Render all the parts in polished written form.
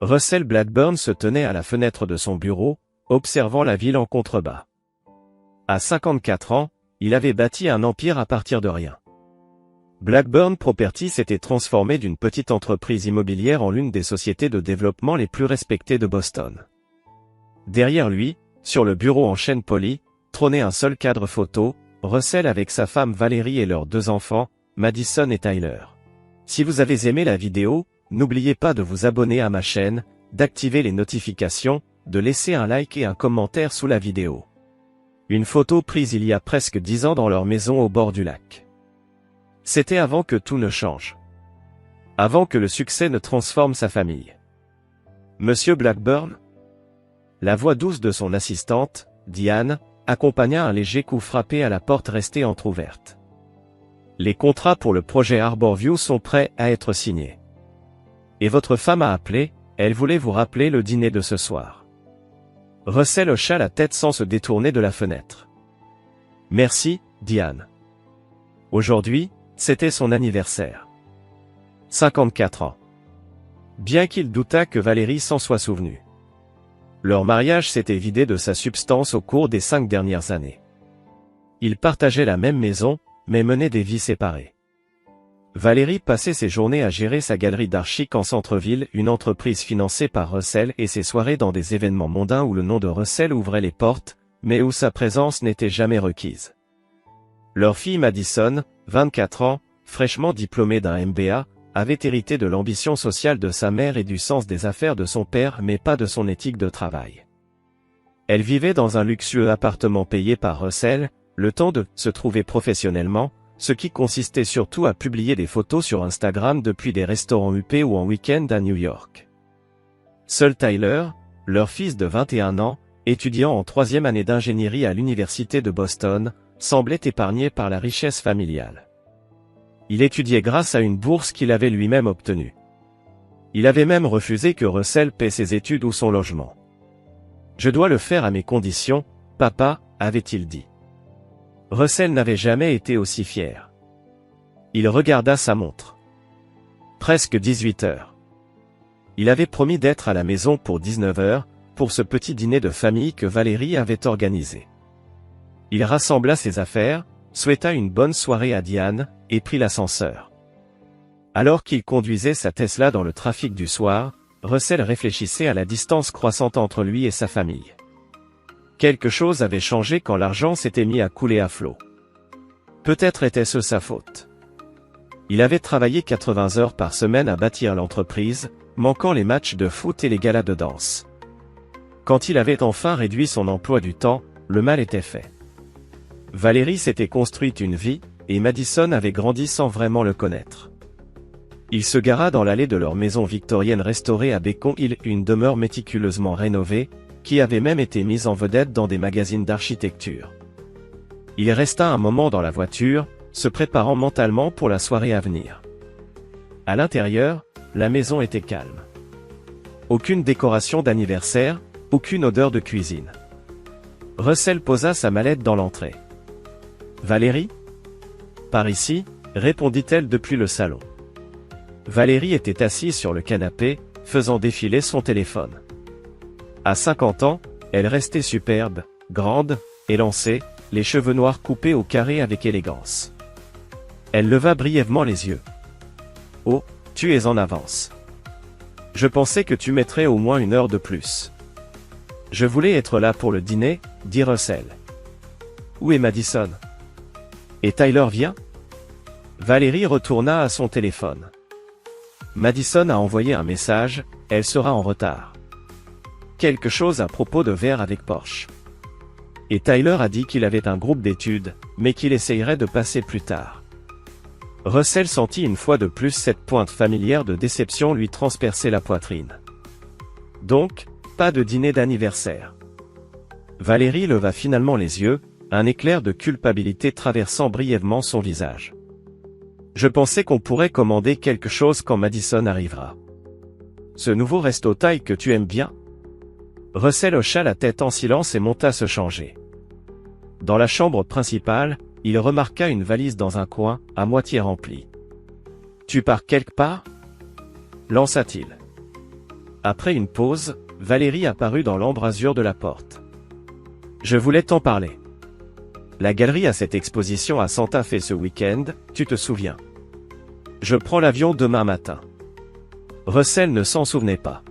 Russell Blackburn se tenait à la fenêtre de son bureau, observant la ville en contrebas. À 54 ans, il avait bâti un empire à partir de rien. Blackburn Properties s'était transformé d'une petite entreprise immobilière en l'une des sociétés de développement les plus respectées de Boston. Derrière lui, sur le bureau en chêne poli, trônait un seul cadre photo, Russell avec sa femme Valérie et leurs 2 enfants, Madison et Tyler. Si vous avez aimé la vidéo, n'oubliez pas de vous abonner à ma chaîne, d'activer les notifications, de laisser un like et un commentaire sous la vidéo. Une photo prise il y a presque 10 ans dans leur maison au bord du lac. C'était avant que tout ne change. Avant que le succès ne transforme sa famille. Monsieur Blackburn? La voix douce de son assistante, Diane, accompagna un léger coup frappé à la porte restée entr'ouverte. Les contrats pour le projet Harborview sont prêts à être signés. Et votre femme a appelé, elle voulait vous rappeler le dîner de ce soir. Russell hocha la tête sans se détourner de la fenêtre. Merci, Diane. Aujourd'hui, c'était son anniversaire. 54 ans. Bien qu'il doutât que Valérie s'en soit souvenue. Leur mariage s'était vidé de sa substance au cours des 5 dernières années. Ils partageaient la même maison, mais menaient des vies séparées. Valérie passait ses journées à gérer sa galerie d'art chic en centre-ville, une entreprise financée par Russell, et ses soirées dans des événements mondains où le nom de Russell ouvrait les portes, mais où sa présence n'était jamais requise. Leur fille Madison, 24 ans, fraîchement diplômée d'un MBA, avait hérité de l'ambition sociale de sa mère et du sens des affaires de son père, mais pas de son éthique de travail. Elle vivait dans un luxueux appartement payé par Russell, le temps de se trouver professionnellement, ce qui consistait surtout à publier des photos sur Instagram depuis des restaurants huppés ou en week-end à New York. Seul Tyler, leur fils de 21 ans, étudiant en 3e année d'ingénierie à l'université de Boston, semblait épargné par la richesse familiale. Il étudiait grâce à une bourse qu'il avait lui-même obtenue. Il avait même refusé que Russell paie ses études ou son logement. « Je dois le faire à mes conditions, papa », avait-il dit. Russell n'avait jamais été aussi fier. Il regarda sa montre. Presque 18 heures. Il avait promis d'être à la maison pour 19 heures, pour ce petit dîner de famille que Valérie avait organisé. Il rassembla ses affaires, souhaita une bonne soirée à Diane, et prit l'ascenseur. Alors qu'il conduisait sa Tesla dans le trafic du soir, Russell réfléchissait à la distance croissante entre lui et sa famille. Quelque chose avait changé quand l'argent s'était mis à couler à flot. Peut-être était-ce sa faute. Il avait travaillé 80 heures par semaine à bâtir l'entreprise, manquant les matchs de foot et les galas de danse. Quand il avait enfin réduit son emploi du temps, le mal était fait. Valérie s'était construite une vie, et Madison avait grandi sans vraiment le connaître. Il se gara dans l'allée de leur maison victorienne restaurée à Beacon Hill, une demeure méticuleusement rénovée, qui avait même été mise en vedette dans des magazines d'architecture. Il resta un moment dans la voiture, se préparant mentalement pour la soirée à venir. À l'intérieur, la maison était calme. Aucune décoration d'anniversaire, aucune odeur de cuisine. Russell posa sa mallette dans l'entrée. « Valérie ? » « Par ici » répondit-elle depuis le salon. Valérie était assise sur le canapé, faisant défiler son téléphone. À 50 ans, elle restait superbe, grande, élancée, les cheveux noirs coupés au carré avec élégance. Elle leva brièvement les yeux. « Oh, tu es en avance. Je pensais que tu mettrais au moins 1 heure de plus. »« Je voulais être là pour le dîner, » dit Russell. « Où est Madison ? Et Tyler vient ?» Valérie retourna à son téléphone. Madison a envoyé un message, elle sera en retard. Quelque chose à propos de verre avec Porsche. Et Tyler a dit qu'il avait un groupe d'études, mais qu'il essayerait de passer plus tard. Russell sentit une fois de plus cette pointe familière de déception lui transpercer la poitrine. Donc, pas de dîner d'anniversaire. Valérie leva finalement les yeux, un éclair de culpabilité traversant brièvement son visage. Je pensais qu'on pourrait commander quelque chose quand Madison arrivera. Ce nouveau resto-thaï que tu aimes bien ? Russell hocha la tête en silence et monta se changer. Dans la chambre principale, il remarqua une valise dans un coin, à moitié remplie. « Tu pars quelque part » lança-t-il. Après une pause, Valérie apparut dans l'embrasure de la porte. Je voulais t'en parler. La galerie a cette exposition à Santa Fe ce week-end, tu te souviens. Je prends l'avion demain matin. Russell ne s'en souvenait pas.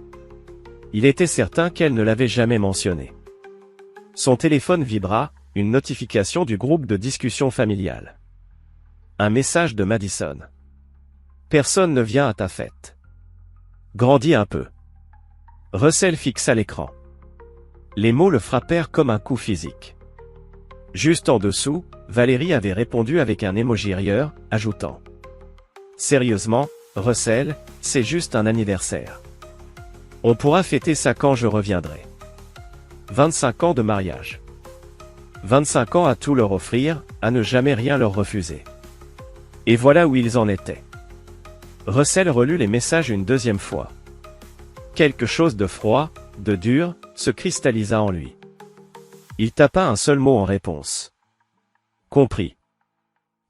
Il était certain qu'elle ne l'avait jamais mentionné. Son téléphone vibra, une notification du groupe de discussion familiale. Un message de Madison. Personne ne vient à ta fête. Grandis un peu. Russell fixa l'écran. Les mots le frappèrent comme un coup physique. Juste en dessous, Valérie avait répondu avec un émoji rieur, ajoutant. Sérieusement, Russell, c'est juste un anniversaire. On pourra fêter ça quand je reviendrai. 25 ans de mariage. 25 ans à tout leur offrir, à ne jamais rien leur refuser. Et voilà où ils en étaient. Russell relut les messages une deuxième fois. Quelque chose de froid, de dur, se cristallisa en lui. Il tapa un seul mot en réponse. Compris.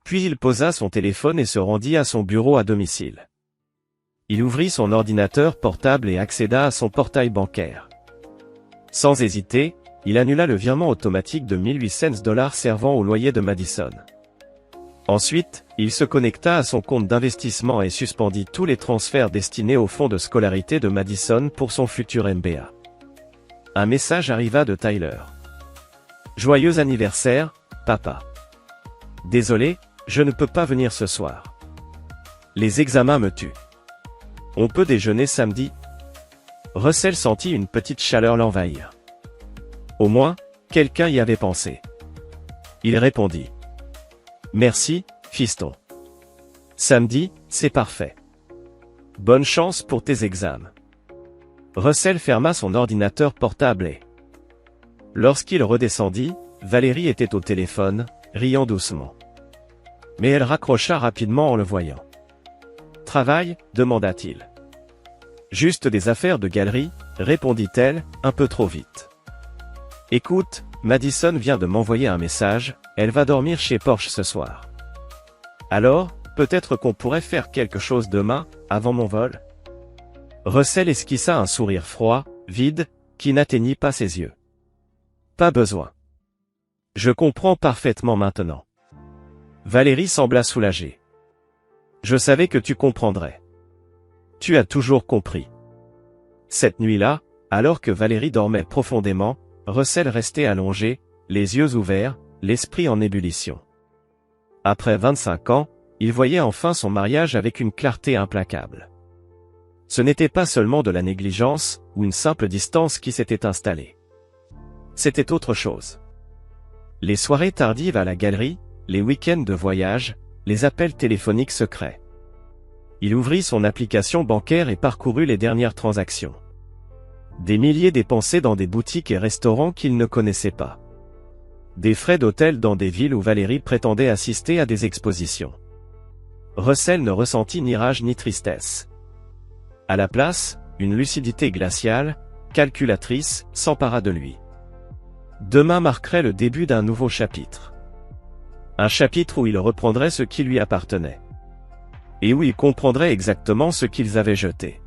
Puis il posa son téléphone et se rendit à son bureau à domicile. Il ouvrit son ordinateur portable et accéda à son portail bancaire. Sans hésiter, il annula le virement automatique de $1800 servant au loyer de Madison. Ensuite, il se connecta à son compte d'investissement et suspendit tous les transferts destinés au fonds de scolarité de Madison pour son futur MBA. Un message arriva de Tyler. Joyeux anniversaire, papa. Désolé, je ne peux pas venir ce soir. Les examens me tuent. On peut déjeuner samedi? Russell sentit une petite chaleur l'envahir. Au moins, quelqu'un y avait pensé. Il répondit. Merci, fiston. Samedi, c'est parfait. Bonne chance pour tes examens. Russell ferma son ordinateur portable et... Lorsqu'il redescendit, Valérie était au téléphone, riant doucement. Mais elle raccrocha rapidement en le voyant. « Travail ?» demanda-t-il. « Juste des affaires de galerie ?» répondit-elle, un peu trop vite. « Écoute, Madison vient de m'envoyer un message, elle va dormir chez Porsche ce soir. Alors, peut-être qu'on pourrait faire quelque chose demain, avant mon vol ?» Russell esquissa un sourire froid, vide, qui n'atteignit pas ses yeux. « Pas besoin. Je comprends parfaitement maintenant. » Valérie sembla soulagée. « Je savais que tu comprendrais. Tu as toujours compris. » Cette nuit-là, alors que Valérie dormait profondément, Russell restait allongé, les yeux ouverts, l'esprit en ébullition. Après 25 ans, il voyait enfin son mariage avec une clarté implacable. Ce n'était pas seulement de la négligence, ou une simple distance qui s'était installée. C'était autre chose. Les soirées tardives à la galerie, les week-ends de voyage, les appels téléphoniques secrets. Il ouvrit son application bancaire et parcourut les dernières transactions. Des milliers dépensés dans des boutiques et restaurants qu'il ne connaissait pas. Des frais d'hôtel dans des villes où Valérie prétendait assister à des expositions. Russell ne ressentit ni rage ni tristesse. À la place, une lucidité glaciale, calculatrice, s'empara de lui. Demain marquerait le début d'un nouveau chapitre. Un chapitre où il reprendrait ce qui lui appartenait. Et où il comprendrait exactement ce qu'ils avaient jeté.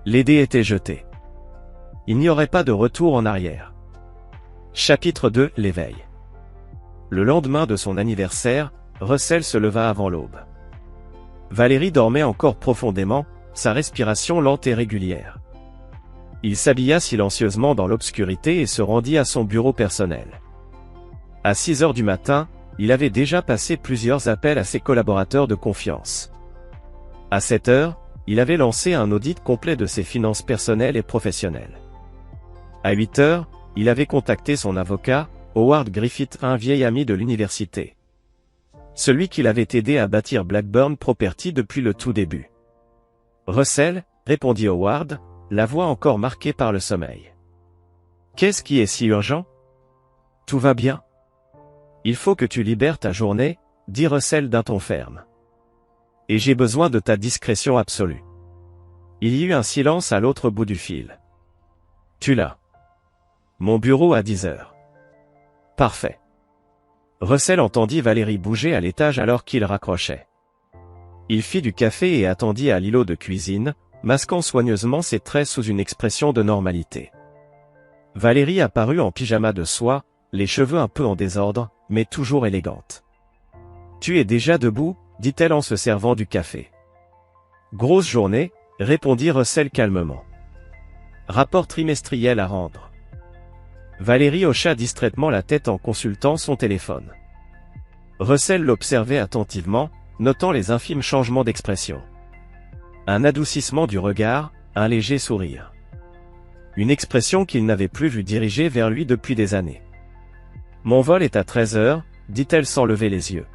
Les dés étaient jetés. Il n'y aurait pas de retour en arrière. Chapitre 2, l'éveil. Le lendemain de son anniversaire, Russell se leva avant l'aube. Valérie dormait encore profondément, sa respiration lente et régulière. Il s'habilla silencieusement dans l'obscurité et se rendit à son bureau personnel. À 6 heures du matin, il avait déjà passé plusieurs appels à ses collaborateurs de confiance. À 7 heures, il avait lancé un audit complet de ses finances personnelles et professionnelles. À 8 heures, il avait contacté son avocat, Howard Griffith, un vieil ami de l'université. Celui qui l'avait aidé à bâtir Blackburn Property depuis le tout début. Russell, répondit Howard, la voix encore marquée par le sommeil. Qu'est-ce qui est si urgent? Tout va bien? Il faut que tu libères ta journée, dit Russell d'un ton ferme. Et j'ai besoin de ta discrétion absolue. Il y eut un silence à l'autre bout du fil. Tu l'as. Mon bureau à 10 heures. Parfait. Russell entendit Valérie bouger à l'étage alors qu'il raccrochait. Il fit du café et attendit à l'îlot de cuisine, masquant soigneusement ses traits sous une expression de normalité. Valérie apparut en pyjama de soie, les cheveux un peu en désordre, mais toujours élégante. « Tu es déjà debout ?» dit-elle en se servant du café. « Grosse journée ?» répondit Russell calmement. « Rapport trimestriel à rendre. » Valérie hocha distraitement la tête en consultant son téléphone. Russell l'observait attentivement, notant les infimes changements d'expression. Un adoucissement du regard, un léger sourire. Une expression qu'il n'avait plus vue diriger vers lui depuis des années. « Mon vol est à 13h, dit-elle sans lever les yeux.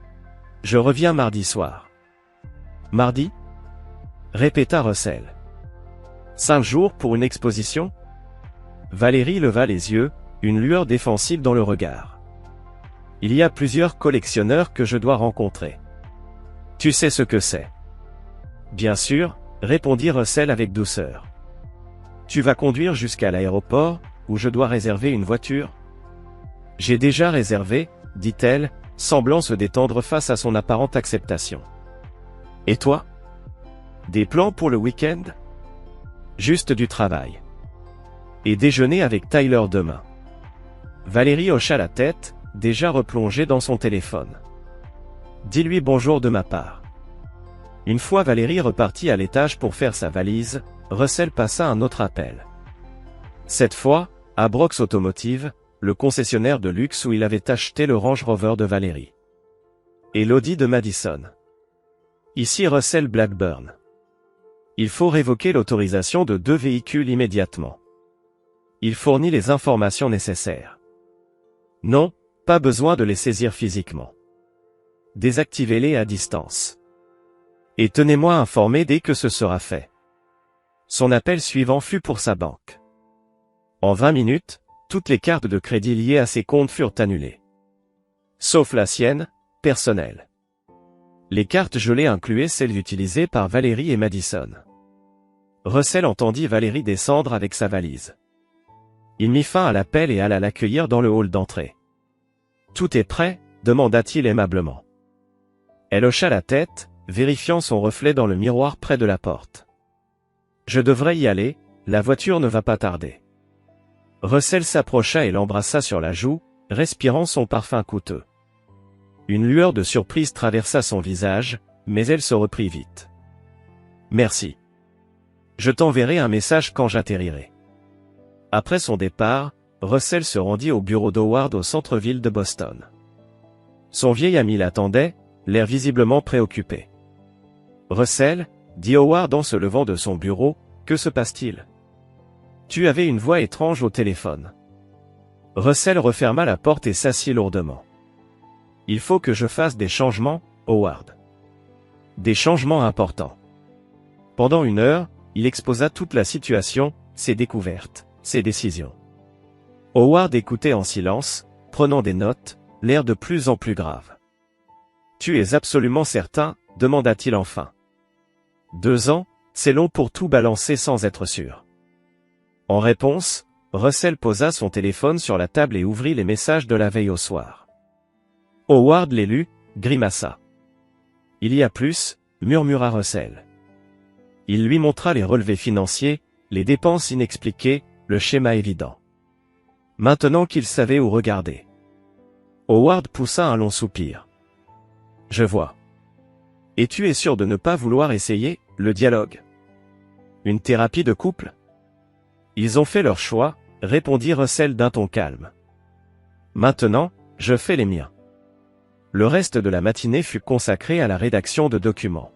« Je reviens mardi soir. »« Mardi ?» répéta Russell. « 5 jours pour une exposition ?» Valérie leva les yeux, une lueur défensive dans le regard. « Il y a plusieurs collectionneurs que je dois rencontrer. Tu sais ce que c'est. » « Bien sûr, » répondit Russell avec douceur. « Tu vas conduire jusqu'à l'aéroport, où je dois réserver une voiture ? » « J'ai déjà réservé, » dit-elle, semblant se détendre face à son apparente acceptation. « Et toi ? Des plans pour le week-end ? » ? « Juste du travail. Et déjeuner avec Tyler demain. » Valérie hocha la tête, déjà replongée dans son téléphone. « Dis-lui bonjour de ma part. » Une fois Valérie repartie à l'étage pour faire sa valise, Russell passa un autre appel. Cette fois, à Brox Automotive, le concessionnaire de luxe où il avait acheté le Range Rover de Valérie. Et l'Audi de Madison. Ici Russell Blackburn. Il faut révoquer l'autorisation de 2 véhicules immédiatement. Il fournit les informations nécessaires. Non, pas besoin de les saisir physiquement. Désactivez-les à distance. Et tenez-moi informé dès que ce sera fait. Son appel suivant fut pour sa banque. En 20 minutes, toutes les cartes de crédit liées à ses comptes furent annulées. Sauf la sienne, personnelle. Les cartes gelées incluaient celles utilisées par Valérie et Madison. Russell entendit Valérie descendre avec sa valise. Il mit fin à l'appel et alla l'accueillir dans le hall d'entrée. « Tout est prêt ?» demanda-t-il aimablement. Elle hocha la tête, vérifiant son reflet dans le miroir près de la porte. « Je devrais y aller, la voiture ne va pas tarder. » Russell s'approcha et l'embrassa sur la joue, respirant son parfum coûteux. Une lueur de surprise traversa son visage, mais elle se reprit vite. « Merci. Je t'enverrai un message quand j'atterrirai. » Après son départ, Russell se rendit au bureau d'Howard au centre-ville de Boston. Son vieil ami l'attendait, l'air visiblement préoccupé. « Russell, » dit Howard en se levant de son bureau, « que se passe-t-il ? Tu avais une voix étrange au téléphone. » Russell referma la porte et s'assit lourdement. « Il faut que je fasse des changements, Howard. Des changements importants. » Pendant 1 heure, il exposa toute la situation, ses découvertes, ses décisions. Howard écoutait en silence, prenant des notes, l'air de plus en plus grave. « Tu es absolument certain ? demanda-t-il enfin. 2 ans, c'est long pour tout balancer sans être sûr. En réponse, Russell posa son téléphone sur la table et ouvrit les messages de la veille au soir. Howard les lut, grimaça. « Il y a plus » murmura Russell. Il lui montra les relevés financiers, les dépenses inexpliquées, le schéma évident. Maintenant qu'il savait où regarder. Howard poussa un long soupir. « Je vois. Et tu es sûr de ne pas vouloir essayer, le dialogue ? Une thérapie de couple ? » Ils ont fait leur choix, répondit Russell d'un ton calme. Maintenant, je fais les miens. Le reste de la matinée fut consacré à la rédaction de documents.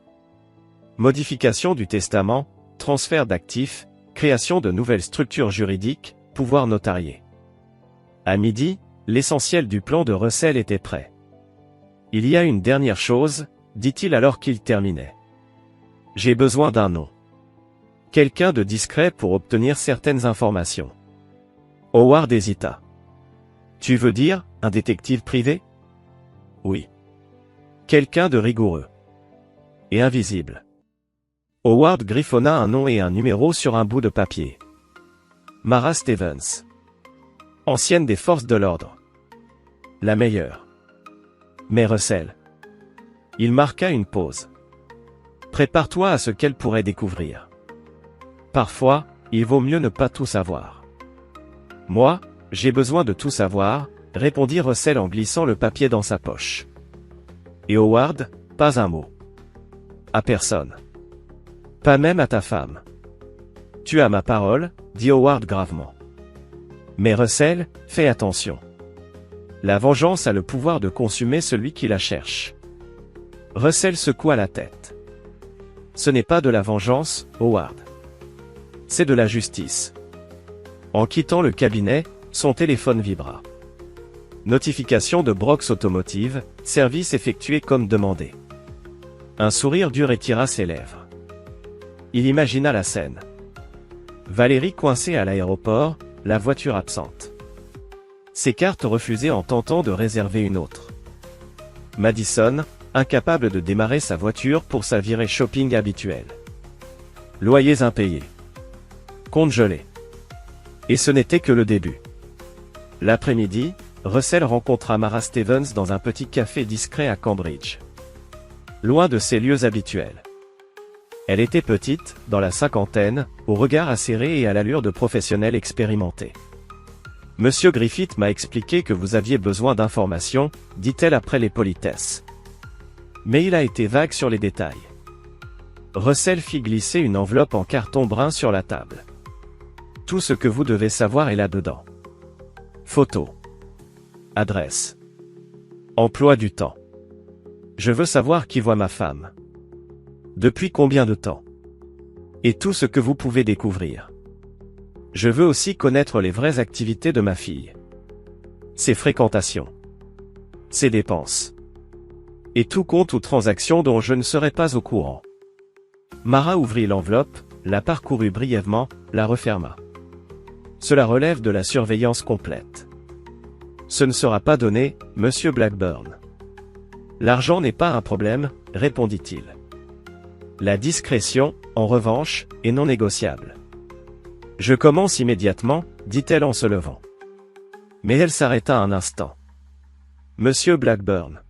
Modification du testament, transfert d'actifs, création de nouvelles structures juridiques, pouvoir notarié. À midi, l'essentiel du plan de Russell était prêt. Il y a une dernière chose, dit-il alors qu'il terminait. J'ai besoin d'un nom. Quelqu'un de discret pour obtenir certaines informations. Howard hésita. Tu veux dire, un détective privé ? Oui. Quelqu'un de rigoureux. Et invisible. Howard griffonna un nom et un numéro sur un bout de papier. Mara Stevens. Ancienne des forces de l'ordre. La meilleure. Mais Russell. Il marqua une pause. Prépare-toi à ce qu'elle pourrait découvrir. parfois, il vaut mieux ne pas tout savoir. Moi, j'ai besoin de tout savoir, répondit Russell en glissant le papier dans sa poche. Et Howard, pas un mot. À personne. Pas même à ta femme. Tu as ma parole, dit Howard gravement. Mais Russell, fais attention. La vengeance a le pouvoir de consumer celui qui la cherche. Russell secoua la tête. Ce n'est pas de la vengeance, Howard. C'est de la justice. En quittant le cabinet, son téléphone vibra. Notification de Brox Automotive, service effectué comme demandé. Un sourire dur étira ses lèvres. Il imagina la scène. Valérie coincée à l'aéroport, la voiture absente. Ses cartes refusées en tentant de réserver une autre. Madison, incapable de démarrer sa voiture pour sa virée shopping habituelle. Loyers impayés. Compte gelé. Et ce n'était que le début. L'après-midi, Russell rencontra Mara Stevens dans un petit café discret à Cambridge. Loin de ses lieux habituels. Elle était petite, dans la cinquantaine, au regard acéré et à l'allure de professionnel expérimenté. « Monsieur Griffith m'a expliqué que vous aviez besoin d'informations, dit-elle après les politesses. Mais il a été vague sur les détails. Russell fit glisser une enveloppe en carton brun sur la table. Tout ce que vous devez savoir est là-dedans. Photo. Adresse. Emploi du temps. Je veux savoir qui voit ma femme. Depuis combien de temps? Et tout ce que vous pouvez découvrir. Je veux aussi connaître les vraies activités de ma fille. Ses fréquentations. Ses dépenses. Et tout compte ou transaction dont je ne serai pas au courant. Mara ouvrit l'enveloppe, la parcourut brièvement, la referma. Cela relève de la surveillance complète. Ce ne sera pas donné, monsieur Blackburn. L'argent n'est pas un problème, répondit-il. La discrétion, en revanche, est non négociable. Je commence immédiatement, dit-elle en se levant. Mais elle s'arrêta un instant. Monsieur Blackburn.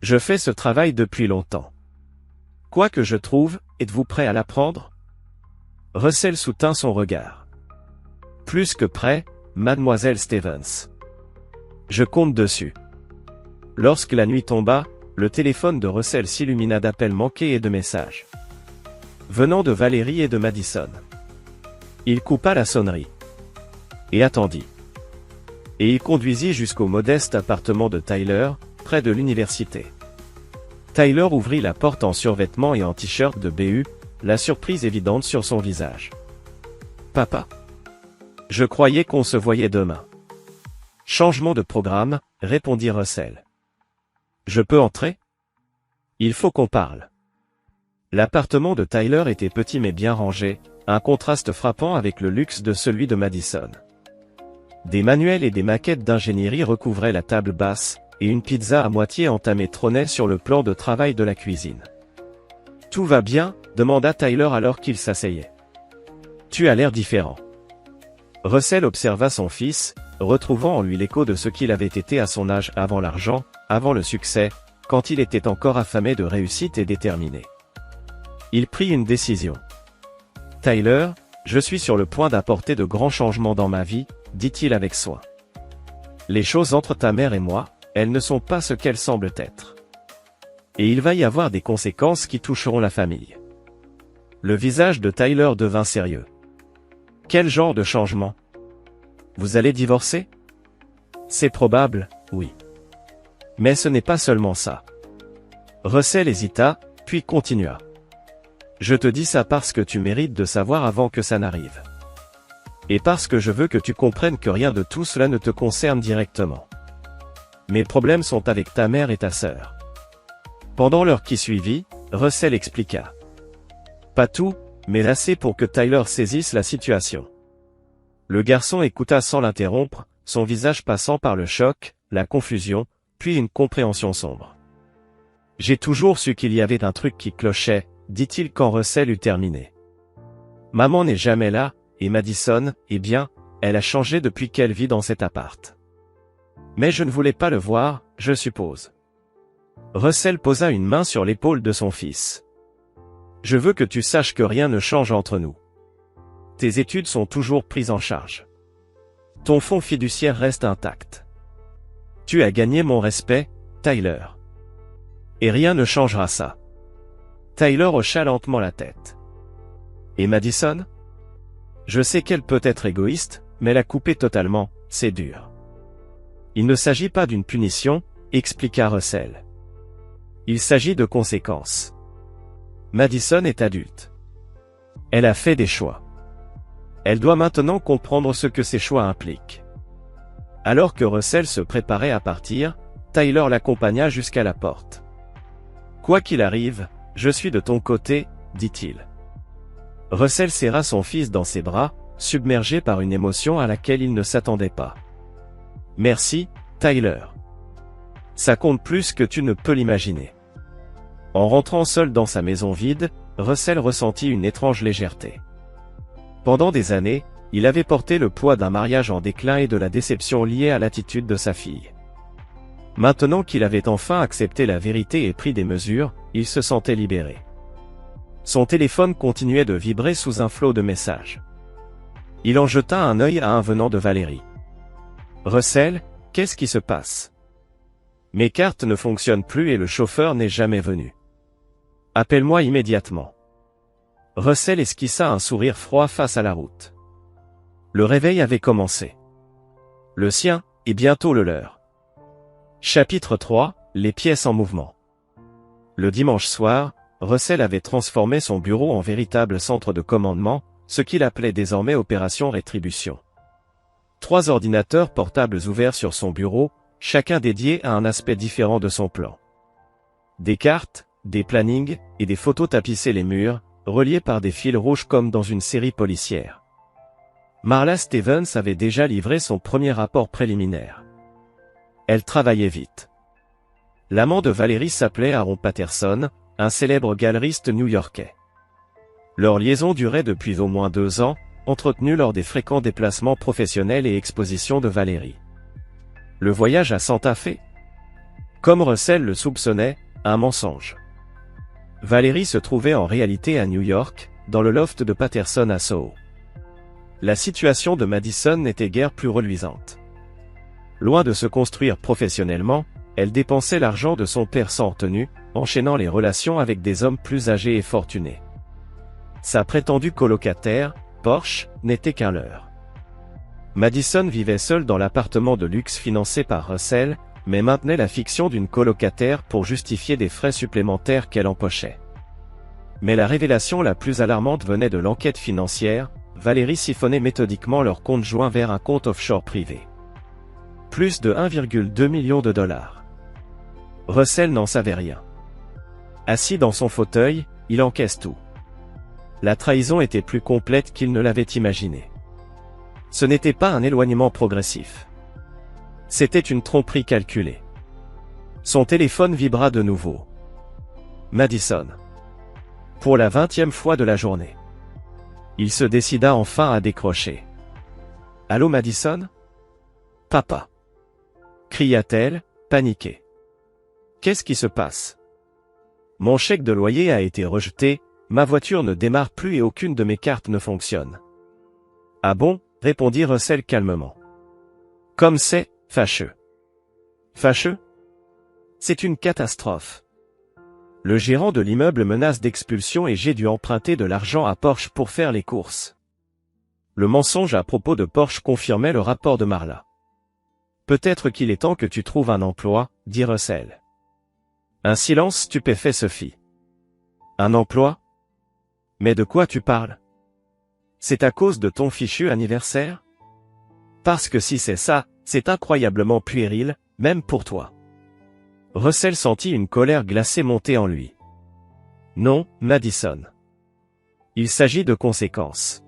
Je fais ce travail depuis longtemps. Quoi que je trouve, êtes-vous prêt à l'apprendre? Russell soutint son regard. Plus que prêt, mademoiselle Stevens. Je compte dessus. Lorsque la nuit tomba, le téléphone de Russell s'illumina d'appels manqués et de messages. Venant de Valérie et de Madison. Il coupa la sonnerie. Et attendit. Et il conduisit jusqu'au modeste appartement de Tyler, près de l'université. Tyler ouvrit la porte en survêtement et en t-shirt de BU, la surprise évidente sur son visage. Papa. Je croyais qu'on se voyait demain. Changement de programme, répondit Russell. Je peux entrer? Il faut qu'on parle. L'appartement de Tyler était petit mais bien rangé, un contraste frappant avec le luxe de celui de Madison. Des manuels et des maquettes d'ingénierie recouvraient la table basse, et une pizza à moitié entamée trônait sur le plan de travail de la cuisine. Tout va bien? Demanda Tyler alors qu'il s'asseyait. Tu as l'air différent. Russell observa son fils, retrouvant en lui l'écho de ce qu'il avait été à son âge avant l'argent, avant le succès, quand il était encore affamé de réussite et déterminé. Il prit une décision. Tyler, je suis sur le point d'apporter de grands changements dans ma vie, dit-il avec soin. Les choses entre ta mère et moi, elles ne sont pas ce qu'elles semblent être. Et il va y avoir des conséquences qui toucheront la famille. Le visage de Tyler devint sérieux. Quel genre de changement? Vous allez divorcer? C'est probable, oui. Mais ce n'est pas seulement ça. Russell hésita, puis continua. Je te dis ça parce que tu mérites de savoir avant que ça n'arrive. Et parce que je veux que tu comprennes que rien de tout cela ne te concerne directement. Mes problèmes sont avec ta mère et ta sœur. Pendant l'heure qui suivit, Russell expliqua. Pas tout, mais assez pour que Tyler saisisse la situation. Le garçon écouta sans l'interrompre, son visage passant par le choc, la confusion, puis une compréhension sombre. J'ai toujours su qu'il y avait un truc qui clochait, dit-il quand Russell eut terminé. Maman n'est jamais là, et Madison, eh bien, elle a changé depuis qu'elle vit dans cet appart. Mais je ne voulais pas le voir, je suppose. Russell posa une main sur l'épaule de son fils. Je veux que tu saches que rien ne change entre nous. tes études sont toujours prises en charge. Ton fonds fiduciaire reste intact. Tu as gagné mon respect, Tyler. Et rien ne changera ça. Tyler hocha lentement la tête. Et Madison? Je sais qu'elle peut être égoïste, mais la couper totalement, c'est dur. Il ne s'agit pas d'une punition, expliqua Russell. Il s'agit de conséquences. Madison est adulte. Elle a fait des choix. Elle doit maintenant comprendre ce que ces choix impliquent. Alors que Russell se préparait à partir, Tyler l'accompagna jusqu'à la porte. Quoi qu'il arrive, je suis de ton côté, dit-il. Russell serra son fils dans ses bras, submergé par une émotion à laquelle il ne s'attendait pas. Merci, Tyler. Ça compte plus que tu ne peux l'imaginer. En rentrant seul dans sa maison vide, Russell ressentit une étrange légèreté. Pendant des années, il avait porté le poids d'un mariage en déclin et de la déception liée à l'attitude de sa fille. Maintenant qu'il avait enfin accepté la vérité et pris des mesures, il se sentait libéré. Son téléphone continuait de vibrer sous un flot de messages. Il en jeta un œil à un venant de Valérie. « Russell, qu'est-ce qui se passe? Mes cartes ne fonctionnent plus et le chauffeur n'est jamais venu. Appelle-moi immédiatement. » Russell esquissa un sourire froid face à la route. Le réveil avait commencé. Le sien, et bientôt le leur. Chapitre 3, les pièces en mouvement. Le dimanche soir, Russell avait transformé son bureau en véritable centre de commandement, ce qu'il appelait désormais Opération Rétribution. 3 ordinateurs portables ouverts sur son bureau, chacun dédié à un aspect différent de son plan. Des cartes, des plannings, et des photos tapissaient les murs, reliés par des fils rouges comme dans une série policière. Marla Stevens avait déjà livré son premier rapport préliminaire. Elle travaillait vite. L'amant de Valérie s'appelait Aaron Patterson, un célèbre galeriste new-yorkais. Leur liaison durait depuis au moins 2 ans, entretenue lors des fréquents déplacements professionnels et expositions de Valérie. Le voyage à Santa Fe? Comme Russell le soupçonnait, un mensonge. Valérie se trouvait en réalité à New York, dans le loft de Patterson à Soho. La situation de Madison n'était guère plus reluisante. Loin de se construire professionnellement, elle dépensait l'argent de son père sans retenue, enchaînant les relations avec des hommes plus âgés et fortunés. Sa prétendue colocataire, Porsche, n'était qu'un leurre. Madison vivait seule dans l'appartement de luxe financé par Russell, mais maintenait la fiction d'une colocataire pour justifier des frais supplémentaires qu'elle empochait. Mais la révélation la plus alarmante venait de l'enquête financière. Valérie siphonnait méthodiquement leur compte joint vers un compte offshore privé. Plus de 1,2 million de dollars. Russell n'en savait rien. Assis dans son fauteuil, il encaisse tout. La trahison était plus complète qu'il ne l'avait imaginé. Ce n'était pas un éloignement progressif. C'était une tromperie calculée. Son téléphone vibra de nouveau. Madison. Pour la 20e fois de la journée. Il se décida enfin à décrocher. « Allô Madison? »« Papa » cria-t-elle, paniquée. « Qu'est-ce qui se passe? Mon chèque de loyer a été rejeté, ma voiture ne démarre plus et aucune de mes cartes ne fonctionne. »« Ah bon ?» répondit Russell calmement. « Comme c'est fâcheux. »« Fâcheux? C'est une catastrophe. Le gérant de l'immeuble menace d'expulsion et j'ai dû emprunter de l'argent à Porsche pour faire les courses. » Le mensonge à propos de Porsche confirmait le rapport de Marla. « Peut-être qu'il est temps que tu trouves un emploi, » dit Russell. Un silence stupéfait se fit. « Un emploi? Mais de quoi tu parles? C'est à cause de ton fichu anniversaire? Parce que si c'est ça, c'est incroyablement puéril, même pour toi. » Russell sentit une colère glacée monter en lui. « Non, Madison. Il s'agit de conséquences.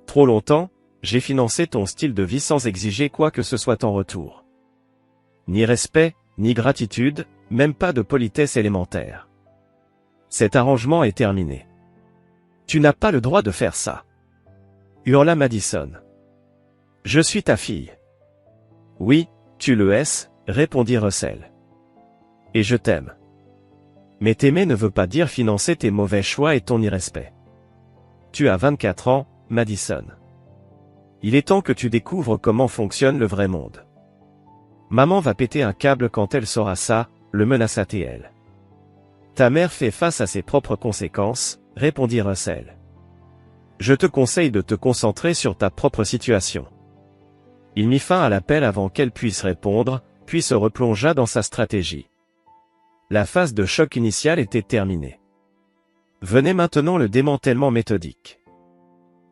Trop longtemps, j'ai financé ton style de vie sans exiger quoi que ce soit en retour. Ni respect, ni gratitude, même pas de politesse élémentaire. Cet arrangement est terminé. Tu n'as pas le droit de faire ça. » hurla Madison. « Je suis ta fille. »« Oui, tu le es, » répondit Russell. « Et je t'aime. Mais t'aimer ne veut pas dire financer tes mauvais choix et ton irrespect. Tu as 24 ans, Madison. Il est temps que tu découvres comment fonctionne le vrai monde. Maman va péter un câble quand elle saura ça, le menaça TL. Ta mère fait face à ses propres conséquences, répondit Russell. Je te conseille de te concentrer sur ta propre situation. Il mit fin à l'appel avant qu'elle puisse répondre, puis se replongea dans sa stratégie. La phase de choc initial était terminée. Venait maintenant le démantèlement méthodique.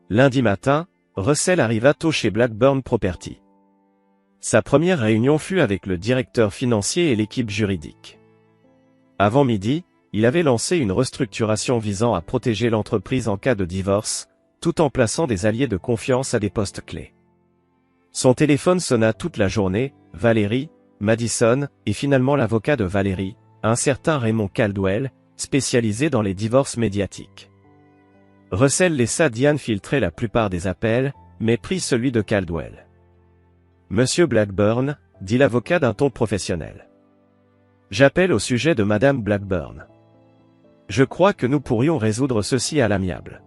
Lundi matin, Russell arriva tôt chez Blackburn Property. Sa première réunion fut avec le directeur financier et l'équipe juridique. Avant midi, il avait lancé une restructuration visant à protéger l'entreprise en cas de divorce, tout en plaçant des alliés de confiance à des postes clés. Son téléphone sonna toute la journée, Valérie, Madison, et finalement l'avocat de Valérie, un certain Raymond Caldwell, spécialisé dans les divorces médiatiques. Russell laissa Diane filtrer la plupart des appels, mais prit celui de Caldwell. Monsieur Blackburn, dit l'avocat d'un ton professionnel. J'appelle au sujet de Madame Blackburn. Je crois que nous pourrions résoudre ceci à l'amiable.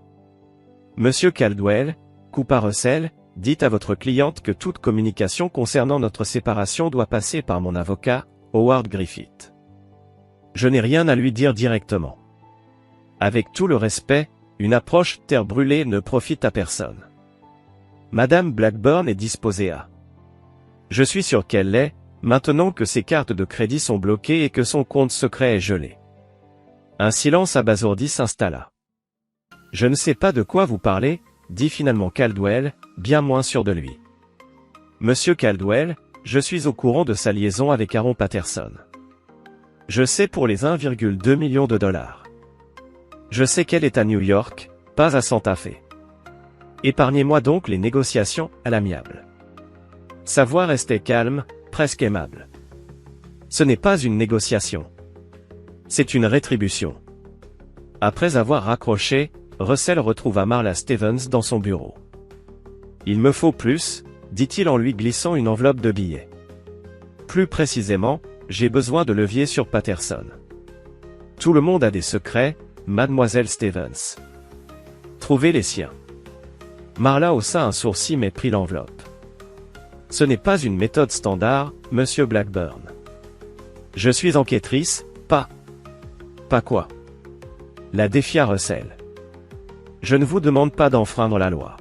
Monsieur Caldwell, coupa Russell, dites à votre cliente que toute communication concernant notre séparation doit passer par mon avocat, Howard Griffith. Je n'ai rien à lui dire directement. Avec tout le respect, une approche terre brûlée ne profite à personne. Madame Blackburn est disposée à. Je suis sûr qu'elle l'est, maintenant que ses cartes de crédit sont bloquées et que son compte secret est gelé. Un silence abasourdi s'installa. Je ne sais pas de quoi vous parlez, dit finalement Caldwell, bien moins sûr de lui. Monsieur Caldwell, je suis au courant de sa liaison avec Aaron Patterson. Je sais pour les 1,2 million de dollars. Je sais qu'elle est à New York, pas à Santa Fe. Épargnez-moi donc les négociations à l'amiable. Sa voix restait calme, presque aimable. Ce n'est pas une négociation. C'est une rétribution. Après avoir raccroché, Russell retrouva Marla Stevens dans son bureau. Il me faut plus, dit-il en lui glissant une enveloppe de billets. Plus précisément, j'ai besoin de levier sur Patterson. Tout le monde a des secrets, mademoiselle Stevens. Trouvez les siens. Marla haussa un sourcil mais prit l'enveloppe. Ce n'est pas une méthode standard, monsieur Blackburn. Je suis enquêtrice, pas. Pas quoi? La défia Russell. Je ne vous demande pas d'enfreindre la loi.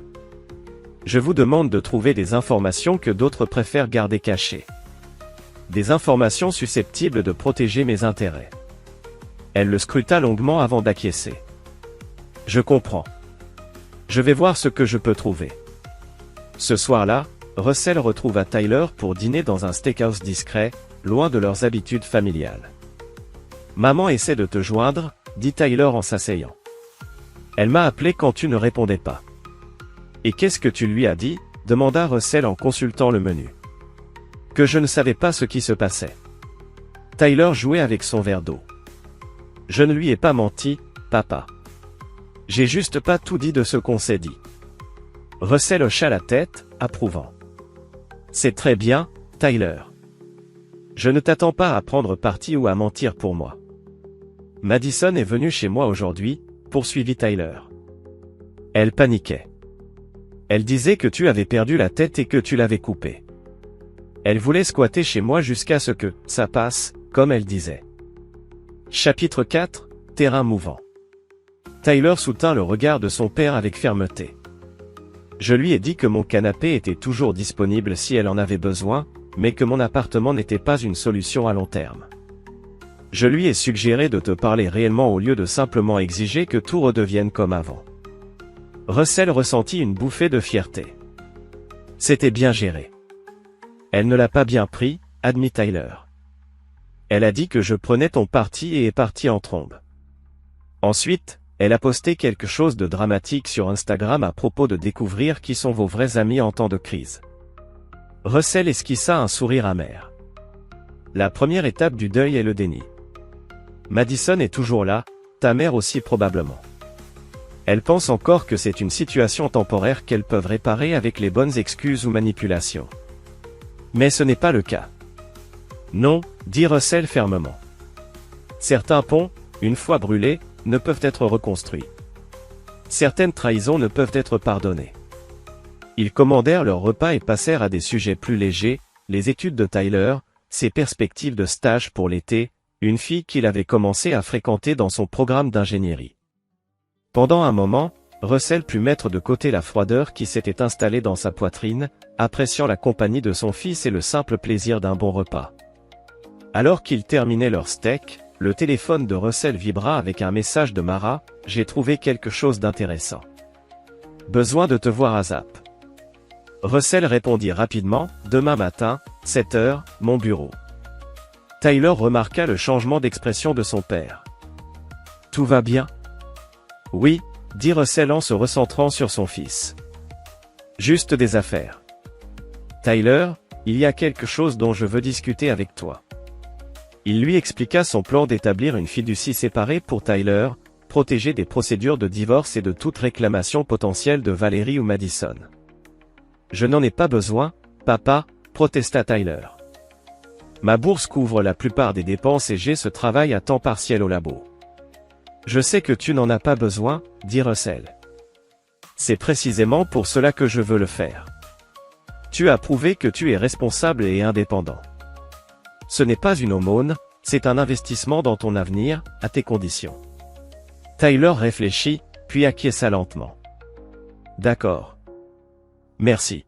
Je vous demande de trouver des informations que d'autres préfèrent garder cachées. Des informations susceptibles de protéger mes intérêts. Elle le scruta longuement avant d'acquiescer. Je comprends. Je vais voir ce que je peux trouver. Ce soir-là, Russell retrouva Tyler pour dîner dans un steakhouse discret, loin de leurs habitudes familiales. Maman essaie de te joindre, dit Tyler en s'asseyant. Elle m'a appelé quand tu ne répondais pas. Et qu'est-ce que tu lui as dit? Demanda Russell en consultant le menu. Que je ne savais pas ce qui se passait. Tyler jouait avec son verre d'eau. Je ne lui ai pas menti, papa. J'ai juste pas tout dit de ce qu'on s'est dit. Russell hocha la tête, approuvant. C'est très bien, Tyler. Je ne t'attends pas à prendre parti ou à mentir pour moi. Madison est venue chez moi aujourd'hui, poursuivit Tyler. Elle paniquait. Elle disait que tu avais perdu la tête et que tu l'avais coupée. Elle voulait squatter chez moi jusqu'à ce que ça passe, comme elle disait. Chapitre 4, terrain mouvant. Tyler soutint le regard de son père avec fermeté. Je lui ai dit que mon canapé était toujours disponible si elle en avait besoin, mais que mon appartement n'était pas une solution à long terme. Je lui ai suggéré de te parler réellement au lieu de simplement exiger que tout redevienne comme avant. Russell ressentit une bouffée de fierté. C'était bien géré. Elle ne l'a pas bien pris, admit Tyler. Elle a dit que je prenais ton parti et est partie en trombe. Ensuite, elle a posté quelque chose de dramatique sur Instagram à propos de découvrir qui sont vos vrais amis en temps de crise. Russell esquissa un sourire amer. La première étape du deuil est le déni. Madison est toujours là, ta mère aussi probablement. Elle pense encore que c'est une situation temporaire qu'elles peuvent réparer avec les bonnes excuses ou manipulations. Mais ce n'est pas le cas. Non, dit Russell fermement. Certains ponts, une fois brûlés, ne peuvent être reconstruits. Certaines trahisons ne peuvent être pardonnées. Ils commandèrent leur repas et passèrent à des sujets plus légers, les études de Tyler, ses perspectives de stage pour l'été, une fille qu'il avait commencé à fréquenter dans son programme d'ingénierie. Pendant un moment, Russell put mettre de côté la froideur qui s'était installée dans sa poitrine, appréciant la compagnie de son fils et le simple plaisir d'un bon repas. Alors qu'ils terminaient leur steak, le téléphone de Russell vibra avec un message de Mara, « J'ai trouvé quelque chose d'intéressant. Besoin de te voir à Zap. » Russell répondit rapidement, « Demain matin, 7 heures, mon bureau. » Tyler remarqua le changement d'expression de son père. « Tout va bien ? » « Oui, » dit Russell en se recentrant sur son fils. « Juste des affaires. »« Tyler, il y a quelque chose dont je veux discuter avec toi. » Il lui expliqua son plan d'établir une fiducie séparée pour Tyler, protégée des procédures de divorce et de toute réclamation potentielle de Valerie ou Madison. « Je n'en ai pas besoin, papa, » protesta Tyler. « Ma bourse couvre la plupart des dépenses et j'ai ce travail à temps partiel au labo. »« Je sais que tu n'en as pas besoin, » dit Russell. « C'est précisément pour cela que je veux le faire. Tu as prouvé que tu es responsable et indépendant. Ce n'est pas une aumône, c'est un investissement dans ton avenir, à tes conditions. » Tyler réfléchit, puis acquiesça lentement. « D'accord. Merci. »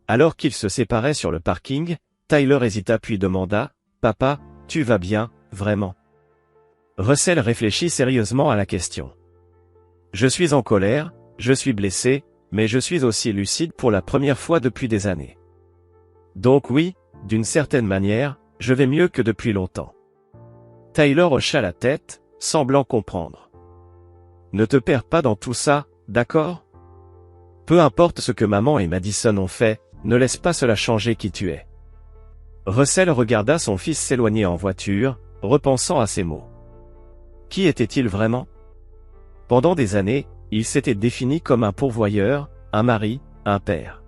Alors qu'ils se séparaient sur le parking, Tyler hésita puis demanda, « Papa, tu vas bien, vraiment ?» Russell réfléchit sérieusement à la question. « Je suis en colère, je suis blessé, mais je suis aussi lucide pour la première fois depuis des années. Donc oui, d'une certaine manière, je vais mieux que depuis longtemps. » Tyler hocha la tête, semblant comprendre. « Ne te perds pas dans tout ça, d'accord ? Peu importe ce que maman et Madison ont fait, ne laisse pas cela changer qui tu es. » Russell regarda son fils s'éloigner en voiture, repensant à ces mots. Qui était-il vraiment ? Pendant des années, il s'était défini comme un pourvoyeur, un mari, un père.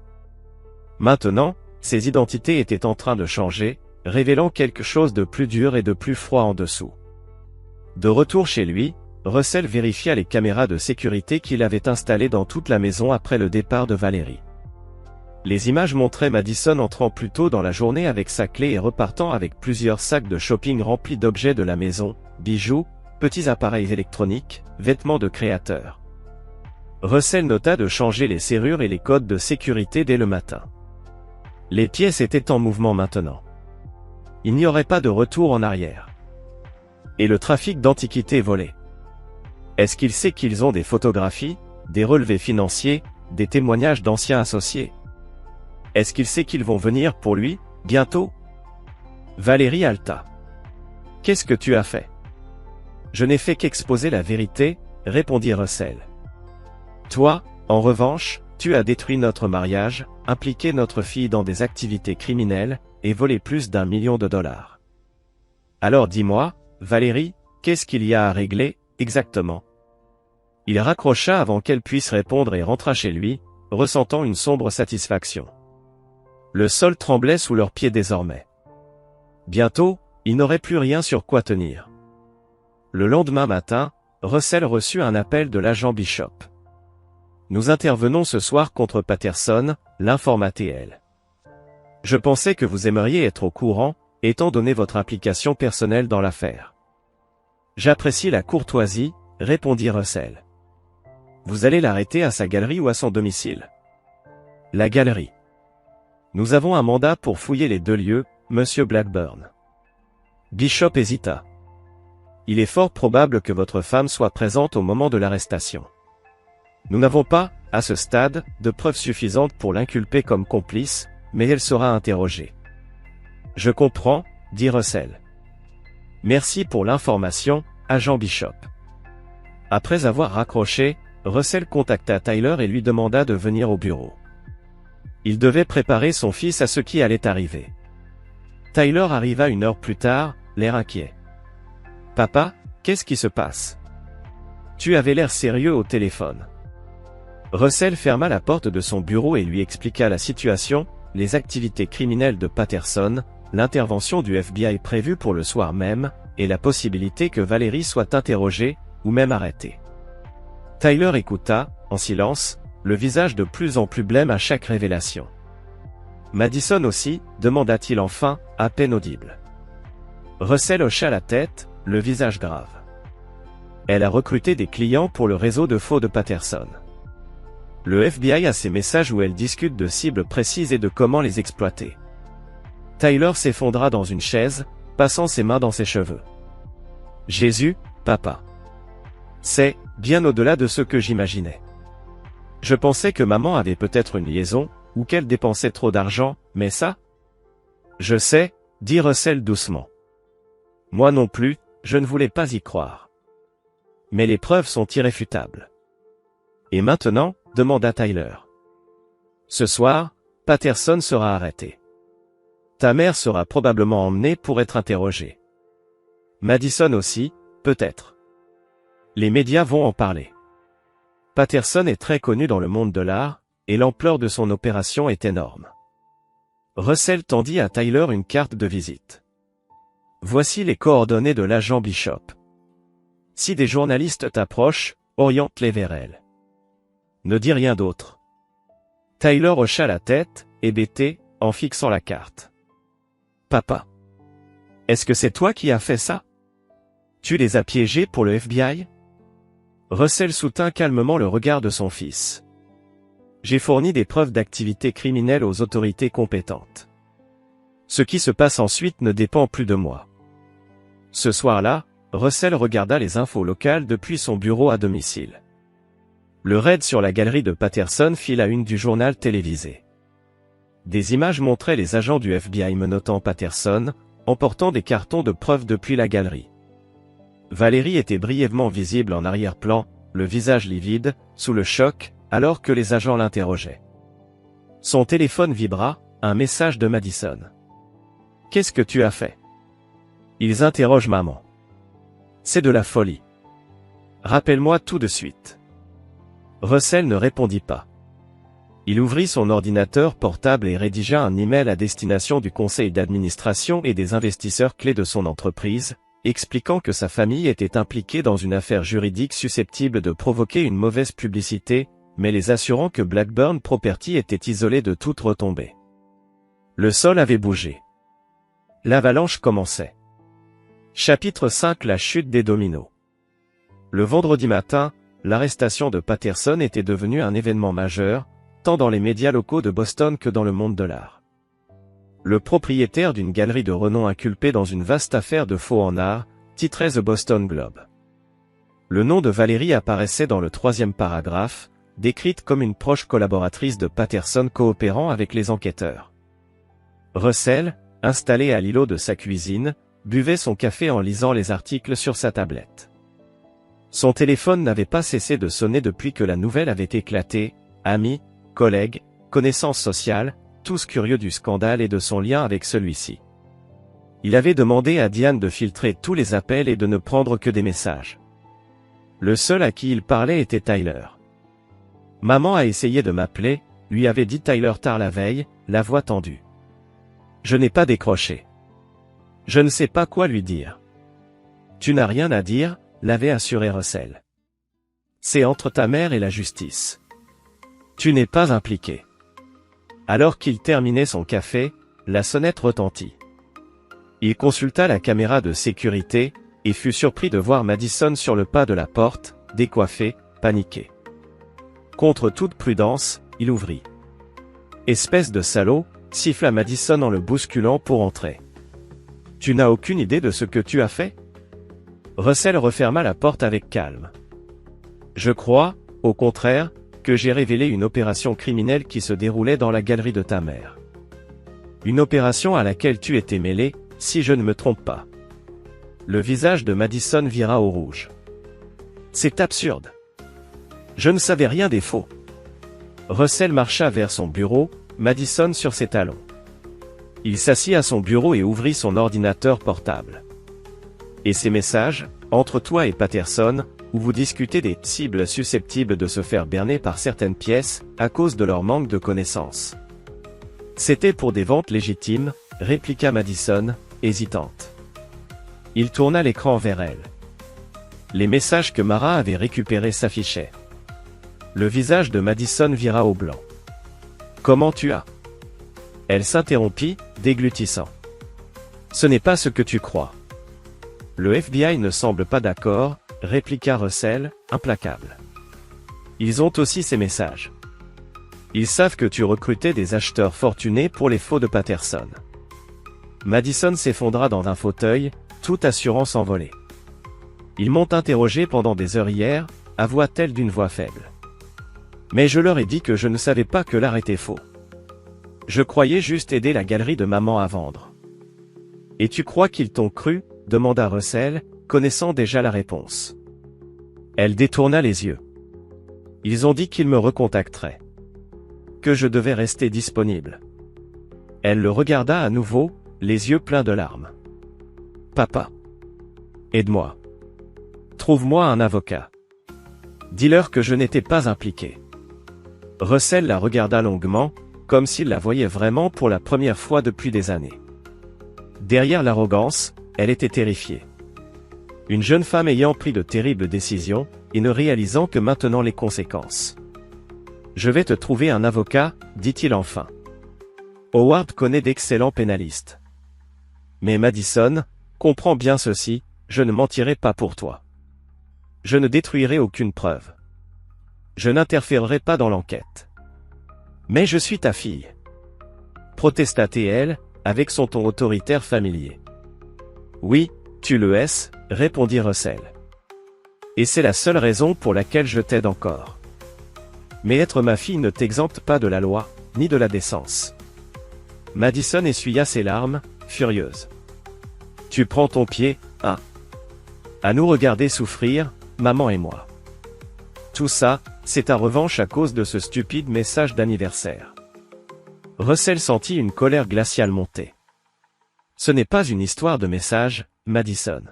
Maintenant, ses identités étaient en train de changer, révélant quelque chose de plus dur et de plus froid en dessous. De retour chez lui, Russell vérifia les caméras de sécurité qu'il avait installées dans toute la maison après le départ de Valérie. Les images montraient Madison entrant plus tôt dans la journée avec sa clé et repartant avec plusieurs sacs de shopping remplis d'objets de la maison, bijoux, petits appareils électroniques, vêtements de créateurs. Russell nota de changer les serrures et les codes de sécurité dès le matin. Les pièces étaient en mouvement maintenant. Il n'y aurait pas de retour en arrière. Et le trafic d'antiquités volait. Est-ce qu'il sait qu'ils ont des photographies, des relevés financiers, des témoignages d'anciens associés? Est-ce qu'il sait qu'ils vont venir pour lui, bientôt? Valérie halta. « Qu'est-ce que tu as fait? » « Je n'ai fait qu'exposer la vérité, » répondit Russell. « Toi, en revanche, tu as détruit notre mariage, impliqué notre fille dans des activités criminelles, et volé plus d'1 million de dollars. Alors dis-moi, Valérie, qu'est-ce qu'il y a à régler, exactement? » Il raccrocha avant qu'elle puisse répondre et rentra chez lui, ressentant une sombre satisfaction. Le sol tremblait sous leurs pieds désormais. Bientôt, il n'aurait plus rien sur quoi tenir. Le lendemain matin, Russell reçut un appel de l'agent Bishop. « Nous intervenons ce soir contre Patterson, l'informa-TL. Je pensais que vous aimeriez être au courant, étant donné votre implication personnelle dans l'affaire. »« J'apprécie la courtoisie, » répondit Russell. « Vous allez l'arrêter à sa galerie ou à son domicile? »« La galerie. Nous avons un mandat pour fouiller les 2 lieux, monsieur Blackburn. » Bishop hésita. « Il est fort probable que votre femme soit présente au moment de l'arrestation. Nous n'avons pas, à ce stade, de preuves suffisantes pour l'inculper comme complice, mais elle sera interrogée. »« Je comprends, » dit Russell. « Merci pour l'information, agent Bishop. » Après avoir raccroché, Russell contacta Tyler et lui demanda de venir au bureau. Il devait préparer son fils à ce qui allait arriver. Tyler arriva 1 heure plus tard, l'air inquiet. « Papa, qu'est-ce qui se passe? Tu avais l'air sérieux au téléphone. » Russell ferma la porte de son bureau et lui expliqua la situation, les activités criminelles de Patterson, l'intervention du FBI prévue pour le soir même, et la possibilité que Valérie soit interrogée, ou même arrêtée. Tyler écouta, en silence, le visage de plus en plus blême à chaque révélation. Madison aussi, demanda-t-il enfin, à peine audible. Russell hocha la tête, le visage grave. Elle a recruté des clients pour le réseau de faux de Patterson. Le FBI a ces messages où elle discute de cibles précises et de comment les exploiter. Tyler s'effondra dans une chaise, passant ses mains dans ses cheveux. Jésus, papa. C'est bien au-delà de ce que j'imaginais. Je pensais que maman avait peut-être une liaison, ou qu'elle dépensait trop d'argent, mais ça? Je sais, dit Russell doucement. Moi non plus, je ne voulais pas y croire. Mais les preuves sont irréfutables. Et maintenant, demanda Tyler. Ce soir, Patterson sera arrêté. Ta mère sera probablement emmenée pour être interrogée. Madison aussi, peut-être. Les médias vont en parler. Patterson est très connu dans le monde de l'art, et l'ampleur de son opération est énorme. Russell tendit à Tyler une carte de visite. Voici les coordonnées de l'agent Bishop. Si des journalistes t'approchent, oriente-les vers elle. Ne dis rien d'autre. Tyler hocha la tête, hébété, en fixant la carte. Papa. Est-ce que c'est toi qui as fait ça? Tu les as piégés pour le FBI? Russell soutint calmement le regard de son fils. J'ai fourni des preuves d'activité criminelle aux autorités compétentes. Ce qui se passe ensuite ne dépend plus de moi. Ce soir-là, Russell regarda les infos locales depuis son bureau à domicile. Le raid sur la galerie de Patterson fit la une du journal télévisé. Des images montraient les agents du FBI menottant Patterson, emportant des cartons de preuves depuis la galerie. Valérie était brièvement visible en arrière-plan, le visage livide, sous le choc, alors que les agents l'interrogeaient. Son téléphone vibra, un message de Madison. « Qu'est-ce que tu as fait ?» Ils interrogent maman. C'est de la folie. Rappelle-moi tout de suite. Russell ne répondit pas. Il ouvrit son ordinateur portable et rédigea un email à destination du conseil d'administration et des investisseurs clés de son entreprise, expliquant que sa famille était impliquée dans une affaire juridique susceptible de provoquer une mauvaise publicité, mais les assurant que Blackburn Property était isolé de toute retombée. Le sol avait bougé. L'avalanche commençait. Chapitre 5 La chute des dominos. Le vendredi matin, l'arrestation de Patterson était devenue un événement majeur, tant dans les médias locaux de Boston que dans le monde de l'art. Le propriétaire d'une galerie de renom inculpé dans une vaste affaire de faux en art, titrait The Boston Globe. Le nom de Valérie apparaissait dans le 3e paragraphe, décrite comme une proche collaboratrice de Patterson coopérant avec les enquêteurs. Russell, installé à l'îlot de sa cuisine, buvait son café en lisant les articles sur sa tablette. Son téléphone n'avait pas cessé de sonner depuis que la nouvelle avait éclaté, amis, collègues, connaissances sociales, tous curieux du scandale et de son lien avec celui-ci. Il avait demandé à Diane de filtrer tous les appels et de ne prendre que des messages. Le seul à qui il parlait était Tyler. « Maman a essayé de m'appeler », lui avait dit Tyler tard la veille, la voix tendue. « Je n'ai pas décroché. Je ne sais pas quoi lui dire. »« Tu n'as rien à dire », l'avait assuré Russell. « C'est entre ta mère et la justice. Tu n'es pas impliqué. » Alors qu'il terminait son café, la sonnette retentit. Il consulta la caméra de sécurité, et fut surpris de voir Madison sur le pas de la porte, décoiffée, paniquée. Contre toute prudence, il ouvrit. « Espèce de salaud !» siffla Madison en le bousculant pour entrer. « Tu n'as aucune idée de ce que tu as fait ?» Russell referma la porte avec calme. « Je crois, au contraire, que j'ai révélé une opération criminelle qui se déroulait dans la galerie de ta mère. Une opération à laquelle tu étais mêlé, si je ne me trompe pas. » Le visage de Madison vira au rouge. « C'est absurde. Je ne savais rien des faux. » Russell marcha vers son bureau, Madison sur ses talons. Il s'assit à son bureau et ouvrit son ordinateur portable. « Et ces messages, entre toi et Patterson, où vous discutez des cibles susceptibles de se faire berner par certaines pièces, à cause de leur manque de connaissances. » C'était pour des ventes légitimes, répliqua Madison, hésitante. Il tourna l'écran vers elle. Les messages que Mara avait récupérés s'affichaient. Le visage de Madison vira au blanc. Comment tu as? Elle s'interrompit, déglutissant. Ce n'est pas ce que tu crois. Le FBI ne semble pas d'accord, répliqua Russell, implacable. Ils ont aussi ces messages. Ils savent que tu recrutais des acheteurs fortunés pour les faux de Patterson. Madison s'effondra dans un fauteuil, toute assurance envolée. Ils m'ont interrogé pendant des heures hier, avoua-t-elle d'une voix faible. Mais je leur ai dit que je ne savais pas que l'art était faux. Je croyais juste aider la galerie de maman à vendre. Et tu crois qu'ils t'ont cru? Demanda Russell, connaissant déjà la réponse. Elle détourna les yeux. Ils ont dit qu'ils me recontacteraient. Que je devais rester disponible. Elle le regarda à nouveau, les yeux pleins de larmes. Papa. Aide-moi. Trouve-moi un avocat. Dis-leur que je n'étais pas impliqué. Russell la regarda longuement, comme s'il la voyait vraiment pour la première fois depuis des années. Derrière l'arrogance, elle était terrifiée. Une jeune femme ayant pris de terribles décisions, et ne réalisant que maintenant les conséquences. Je vais te trouver un avocat, dit-il enfin. Howard connaît d'excellents pénalistes. Mais Madison, comprends bien ceci, je ne mentirai pas pour toi. Je ne détruirai aucune preuve. Je n'interférerai pas dans l'enquête. Mais je suis ta fille. Protesta-t-elle, avec son ton autoritaire familier. Oui, tu le es, répondit Russell. Et c'est la seule raison pour laquelle je t'aide encore. Mais être ma fille ne t'exempte pas de la loi, ni de la décence. Madison essuya ses larmes, furieuse. Tu prends ton pied, hein? À nous regarder souffrir, maman et moi. Tout ça, c'est ta revanche à cause de ce stupide message d'anniversaire. Russell sentit une colère glaciale monter. Ce n'est pas une histoire de message, Madison.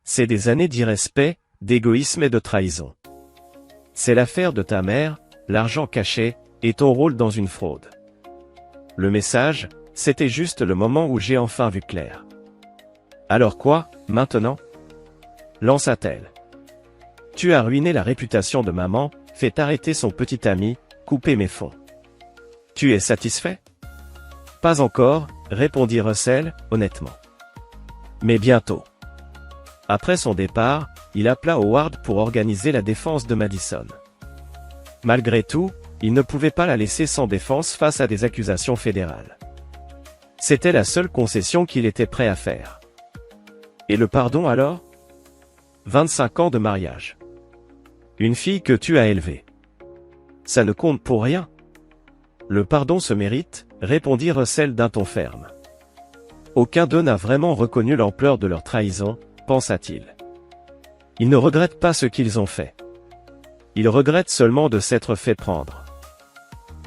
C'est des années d'irrespect, d'égoïsme et de trahison. C'est l'affaire de ta mère, l'argent caché, et ton rôle dans une fraude. Le message, c'était juste le moment où j'ai enfin vu clair. Alors quoi, maintenant? Lança-t-elle. Tu as ruiné la réputation de maman, fait arrêter son petit ami, coupé mes fonds. Tu es satisfait? Pas encore, répondit Russell, honnêtement. Mais bientôt. Après son départ, il appela Howard pour organiser la défense de Madison. Malgré tout, il ne pouvait pas la laisser sans défense face à des accusations fédérales. C'était la seule concession qu'il était prêt à faire. Et le pardon alors? 25 ans de mariage. Une fille que tu as élevée. Ça ne compte pour rien. Le pardon se mérite, répondit Russell d'un ton ferme. Aucun d'eux n'a vraiment reconnu l'ampleur de leur trahison, pensa-t-il. Ils ne regrettent pas ce qu'ils ont fait. Ils regrettent seulement de s'être fait prendre.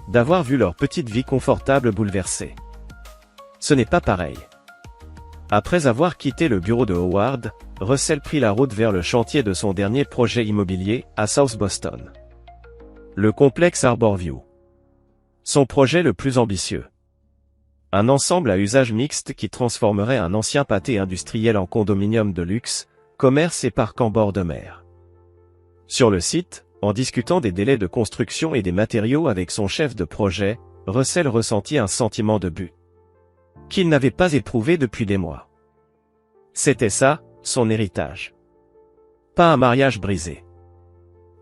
D'avoir vu leur petite vie confortable bouleversée. Ce n'est pas pareil. Après avoir quitté le bureau de Howard, Russell prit la route vers le chantier de son dernier projet immobilier, à South Boston. Le complexe Arborview. Son projet le plus ambitieux. Un ensemble à usage mixte qui transformerait un ancien pâté industriel en condominium de luxe, commerce et parc en bord de mer. Sur le site, en discutant des délais de construction et des matériaux avec son chef de projet, Russell ressentit un sentiment de but qu'il n'avait pas éprouvé depuis des mois. C'était ça, son héritage. Pas un mariage brisé.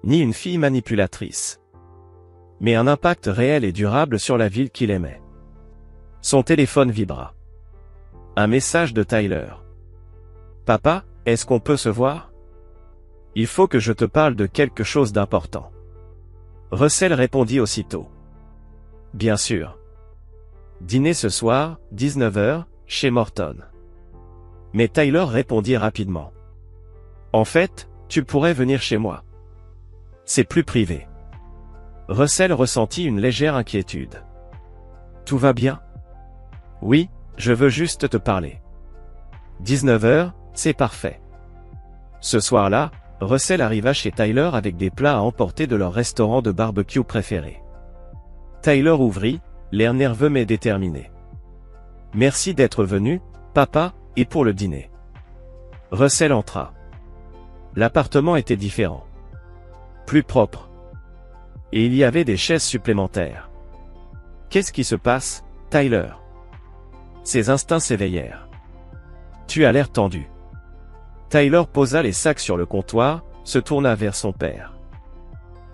Ni une fille manipulatrice. Mais un impact réel et durable sur la ville qu'il aimait. Son téléphone vibra. Un message de Tyler. Papa, est-ce qu'on peut se voir? Il faut que je te parle de quelque chose d'important. Russell répondit aussitôt. Bien sûr. Dîner ce soir, 19h, chez Morton. Mais Tyler répondit rapidement. En fait, tu pourrais venir chez moi. C'est plus privé. Russell ressentit une légère inquiétude. Tout va bien? Oui, je veux juste te parler. 19h, c'est parfait. Ce soir-là, Russell arriva chez Tyler avec des plats à emporter de leur restaurant de barbecue préféré. Tyler ouvrit, l'air nerveux mais déterminé. Merci d'être venu, papa, et pour le dîner. Russell entra. L'appartement était différent. Plus propre. Et il y avait des chaises supplémentaires. Qu'est-ce qui se passe, Tyler? Ses instincts s'éveillèrent. Tu as l'air tendu. Tyler posa les sacs sur le comptoir, se tourna vers son père.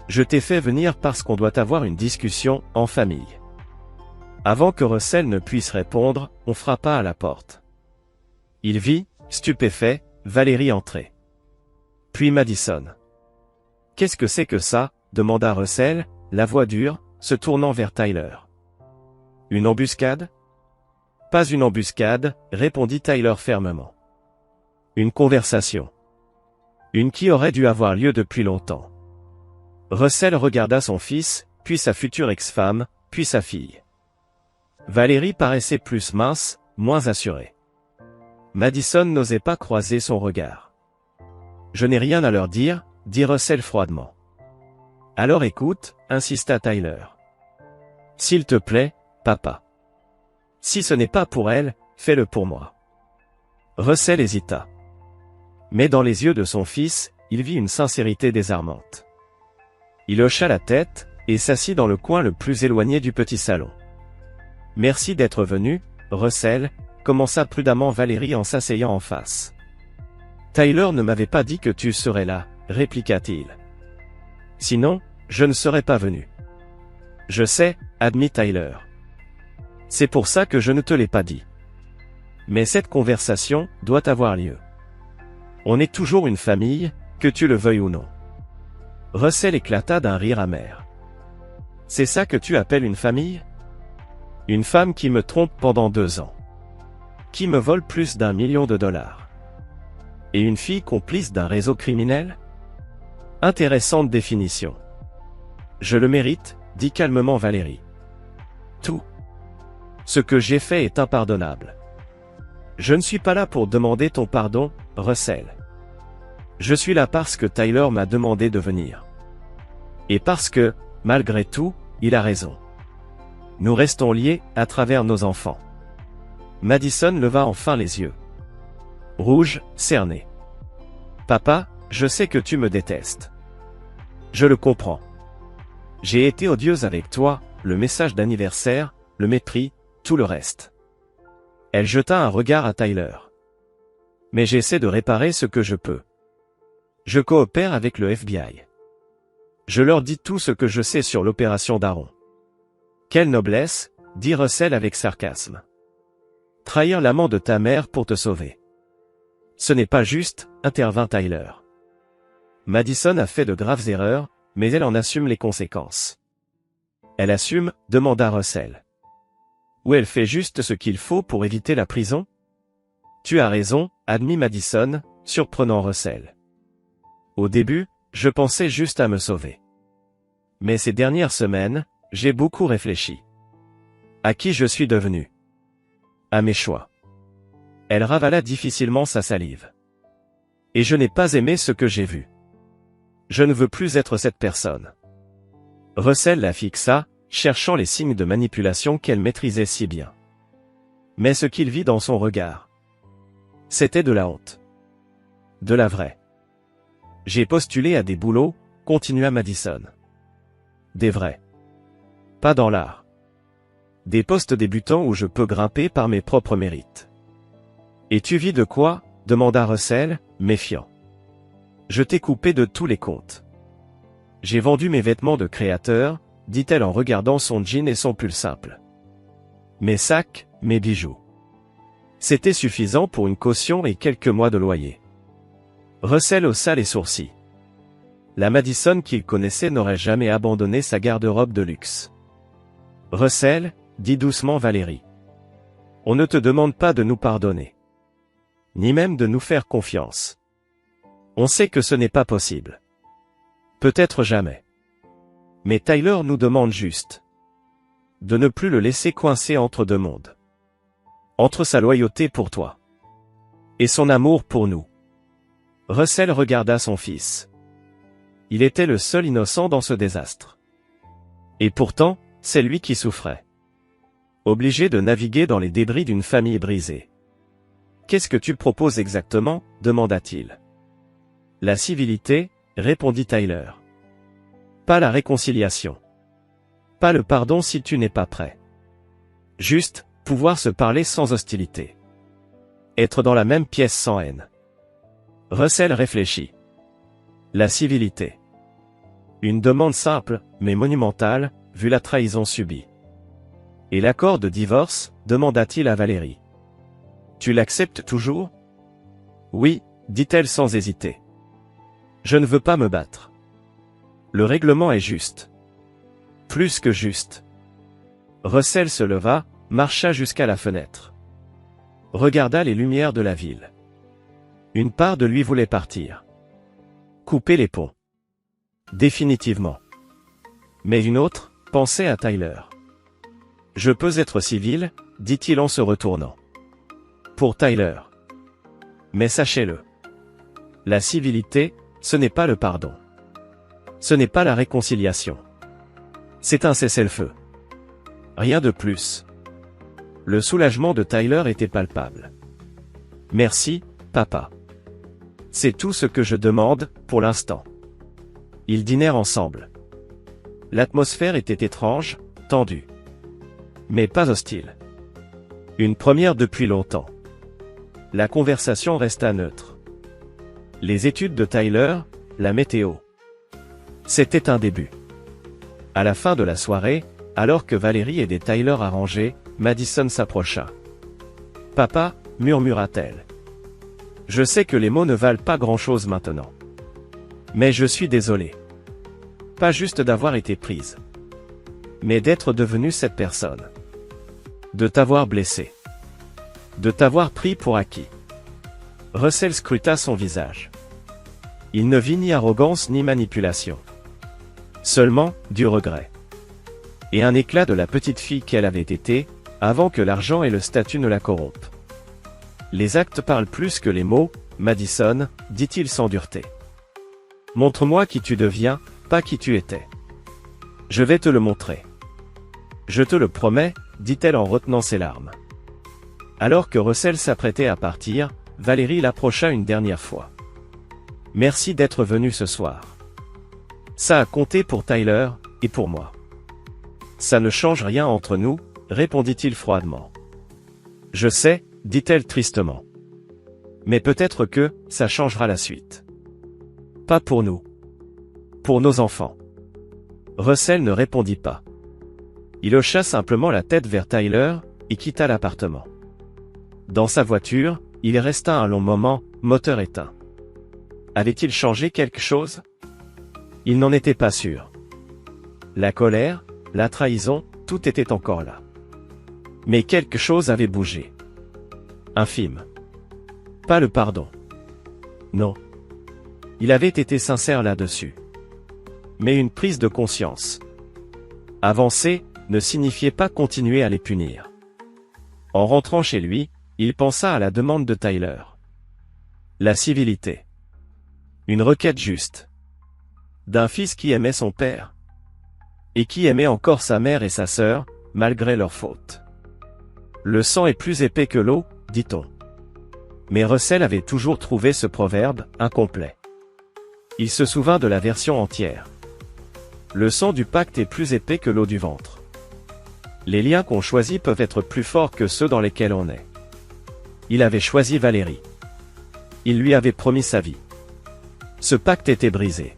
Je t'ai fait venir parce qu'on doit avoir une discussion, en famille. Avant que Russell ne puisse répondre, on frappa à la porte. Il vit, stupéfait, Valérie entrer. Puis Madison. Qu'est-ce que c'est que ça? Demanda Russell, la voix dure, se tournant vers Tyler. Une embuscade? Pas une embuscade, répondit Tyler fermement. Une conversation. Une qui aurait dû avoir lieu depuis longtemps. Russell regarda son fils, puis sa future ex-femme, puis sa fille. Valérie paraissait plus mince, moins assurée. Madison n'osait pas croiser son regard. Je n'ai rien à leur dire, dit Russell froidement. Alors écoute, insista Tyler. S'il te plaît, papa. Si ce n'est pas pour elle, fais-le pour moi. Russell hésita. Mais dans les yeux de son fils, il vit une sincérité désarmante. Il hocha la tête, et s'assit dans le coin le plus éloigné du petit salon. Merci d'être venu, Russell, commença prudemment Valérie en s'asseyant en face. Tyler ne m'avait pas dit que tu serais là, répliqua-t-il. Sinon, je ne serais pas venu. Je sais, admit Tyler. C'est pour ça que je ne te l'ai pas dit. Mais cette conversation doit avoir lieu. On est toujours une famille, que tu le veuilles ou non. Russell éclata d'un rire amer. C'est ça que tu appelles une famille? Une femme qui me trompe pendant 2 ans. Qui me vole plus d'1 million de dollars. Et une fille complice d'un réseau criminel? Intéressante définition. Je le mérite, dit calmement Valérie. Tout. Ce que j'ai fait est impardonnable. Je ne suis pas là pour demander ton pardon, Russell. Je suis là parce que Tyler m'a demandé de venir. Et parce que, malgré tout, il a raison. Nous restons liés, à travers nos enfants. Madison leva enfin les yeux. Rouge, cerné. Papa, je sais que tu me détestes. Je le comprends. J'ai été odieuse avec toi, le message d'anniversaire, le mépris, tout le reste. Elle jeta un regard à Tyler. Mais j'essaie de réparer ce que je peux. Je coopère avec le FBI. Je leur dis tout ce que je sais sur l'opération d'Aaron. Quelle noblesse, dit Russell avec sarcasme. Trahir l'amant de ta mère pour te sauver. Ce n'est pas juste, intervint Tyler. Madison a fait de graves erreurs, mais elle en assume les conséquences. Elle assume, demanda Russell. Ou elle fait juste ce qu'il faut pour éviter la prison? Tu as raison, admit Madison, surprenant Russell. Au début, je pensais juste à me sauver. Mais ces dernières semaines, j'ai beaucoup réfléchi. À qui je suis devenu? À mes choix. Elle ravala difficilement sa salive. Et je n'ai pas aimé ce que j'ai vu. Je ne veux plus être cette personne. Russell la fixa, cherchant les signes de manipulation qu'elle maîtrisait si bien. Mais ce qu'il vit dans son regard, c'était de la honte. De la vraie. J'ai postulé à des boulots, continua Madison. Des vrais. Pas dans l'art. Des postes débutants où je peux grimper par mes propres mérites. Et tu vis de quoi? Demanda Russell, méfiant. Je t'ai coupé de tous les comptes. J'ai vendu mes vêtements de créateur, dit-elle en regardant son jean et son pull simple. Mes sacs, mes bijoux. C'était suffisant pour une caution et quelques mois de loyer. Russell haussa les sourcils. La Madison qu'il connaissait n'aurait jamais abandonné sa garde-robe de luxe. Russell, dit doucement Valérie. On ne te demande pas de nous pardonner. Ni même de nous faire confiance. On sait que ce n'est pas possible. Peut-être jamais. Mais Tyler nous demande juste de ne plus le laisser coincé entre 2 mondes. Entre sa loyauté pour toi et son amour pour nous. Russell regarda son fils. Il était le seul innocent dans ce désastre. Et pourtant, c'est lui qui souffrait. Obligé de naviguer dans les débris d'une famille brisée. Qu'est-ce que tu proposes exactement? Demanda-t-il. La civilité, répondit Tyler. Pas la réconciliation. Pas le pardon si tu n'es pas prêt. Juste, pouvoir se parler sans hostilité. Être dans la même pièce sans haine. Russell réfléchit. La civilité. Une demande simple, mais monumentale, vu la trahison subie. Et l'accord de divorce, demanda-t-il à Valérie. Tu l'acceptes toujours? Oui, dit-elle sans hésiter. Je ne veux pas me battre. Le règlement est juste. Plus que juste. Russell se leva, marcha jusqu'à la fenêtre. Regarda les lumières de la ville. Une part de lui voulait partir. Couper les ponts. Définitivement. Mais une autre, pensait à Tyler. Je peux être civil, dit-il en se retournant. Pour Tyler. Mais sachez-le. La civilité, ce n'est pas le pardon. Ce n'est pas la réconciliation. C'est un cessez-le-feu. Rien de plus. Le soulagement de Tyler était palpable. Merci, papa. C'est tout ce que je demande, pour l'instant. Ils dînèrent ensemble. L'atmosphère était étrange, tendue. Mais pas hostile. Une première depuis longtemps. La conversation resta neutre. Les études de Tyler, la météo. C'était un début. À la fin de la soirée, alors que Valérie aidait Tyler à ranger, Madison s'approcha. « Papa » murmura-t-elle. « Je sais que les mots ne valent pas grand-chose maintenant. Mais je suis désolé. Pas juste d'avoir été prise. Mais d'être devenue cette personne. De t'avoir blessé. De t'avoir pris pour acquis. » Russell scruta son visage. Il ne vit ni arrogance ni manipulation. Seulement, du regret. Et un éclat de la petite fille qu'elle avait été, avant que l'argent et le statut ne la corrompent. Les actes parlent plus que les mots, Madison, dit-il sans dureté. Montre-moi qui tu deviens, pas qui tu étais. Je vais te le montrer. Je te le promets, dit-elle en retenant ses larmes. Alors que Russell s'apprêtait à partir, Valérie l'approcha une dernière fois. Merci d'être venu ce soir. Ça a compté pour Tyler, et pour moi. Ça ne change rien entre nous, répondit-il froidement. Je sais, dit-elle tristement. Mais peut-être que, ça changera la suite. Pas pour nous. Pour nos enfants. Russell ne répondit pas. Il hocha simplement la tête vers Tyler, et quitta l'appartement. Dans sa voiture, il resta un long moment, moteur éteint. Avait-il changé quelque chose? Il n'en était pas sûr. La colère, la trahison, tout était encore là. Mais quelque chose avait bougé. Infime. Pas le pardon. Non. Il avait été sincère là-dessus. Mais une prise de conscience. Avancer, ne signifiait pas continuer à les punir. En rentrant chez lui, il pensa à la demande de Tyler. La civilité. Une requête juste. D'un fils qui aimait son père. Et qui aimait encore sa mère et sa sœur, malgré leurs fautes. Le sang est plus épais que l'eau, dit-on. Mais Russell avait toujours trouvé ce proverbe incomplet. Il se souvint de la version entière. Le sang du pacte est plus épais que l'eau du ventre. Les liens qu'on choisit peuvent être plus forts que ceux dans lesquels on est. Il avait choisi Valérie. Il lui avait promis sa vie. Ce pacte était brisé.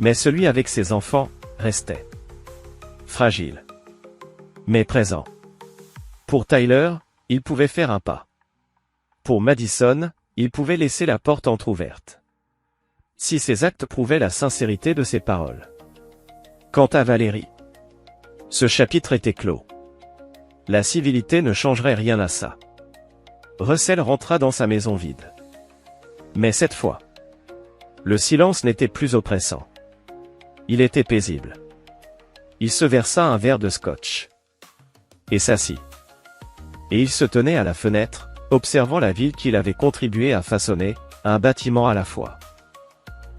Mais celui avec ses enfants, restait. Fragile. Mais présent. Pour Tyler, il pouvait faire un pas. Pour Madison, il pouvait laisser la porte entr'ouverte. Si ses actes prouvaient la sincérité de ses paroles. Quant à Valérie, ce chapitre était clos. La civilité ne changerait rien à ça. Russell rentra dans sa maison vide. Mais cette fois, le silence n'était plus oppressant. Il était paisible. Il se versa un verre de scotch. Et s'assit. Et il se tenait à la fenêtre, observant la ville qu'il avait contribué à façonner, un bâtiment à la fois.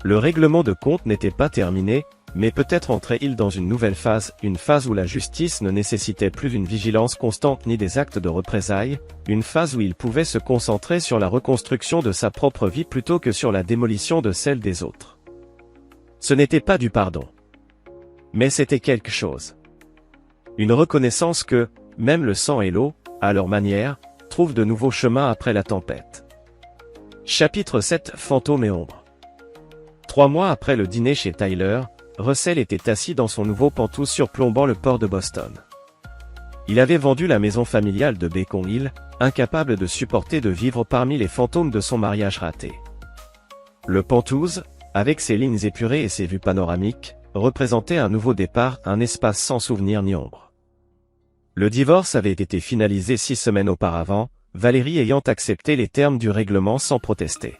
Le règlement de compte n'était pas terminé, mais peut-être entrait-il dans une nouvelle phase, une phase où la justice ne nécessitait plus d'une vigilance constante ni des actes de représailles, une phase où il pouvait se concentrer sur la reconstruction de sa propre vie plutôt que sur la démolition de celle des autres. Ce n'était pas du pardon. Mais c'était quelque chose. Une reconnaissance que, même le sang et l'eau, à leur manière, trouvent de nouveaux chemins après la tempête. Chapitre 7 Fantômes et ombres. 3 mois après le dîner chez Tyler, Russell était assis dans son nouveau Pantou surplombant le port de Boston. Il avait vendu la maison familiale de Beacon Hill, incapable de supporter de vivre parmi les fantômes de son mariage raté. Le Pantouz, avec ses lignes épurées et ses vues panoramiques, représentait un nouveau départ, un espace sans souvenir ni ombre. Le divorce avait été finalisé 6 semaines auparavant, Valérie ayant accepté les termes du règlement sans protester.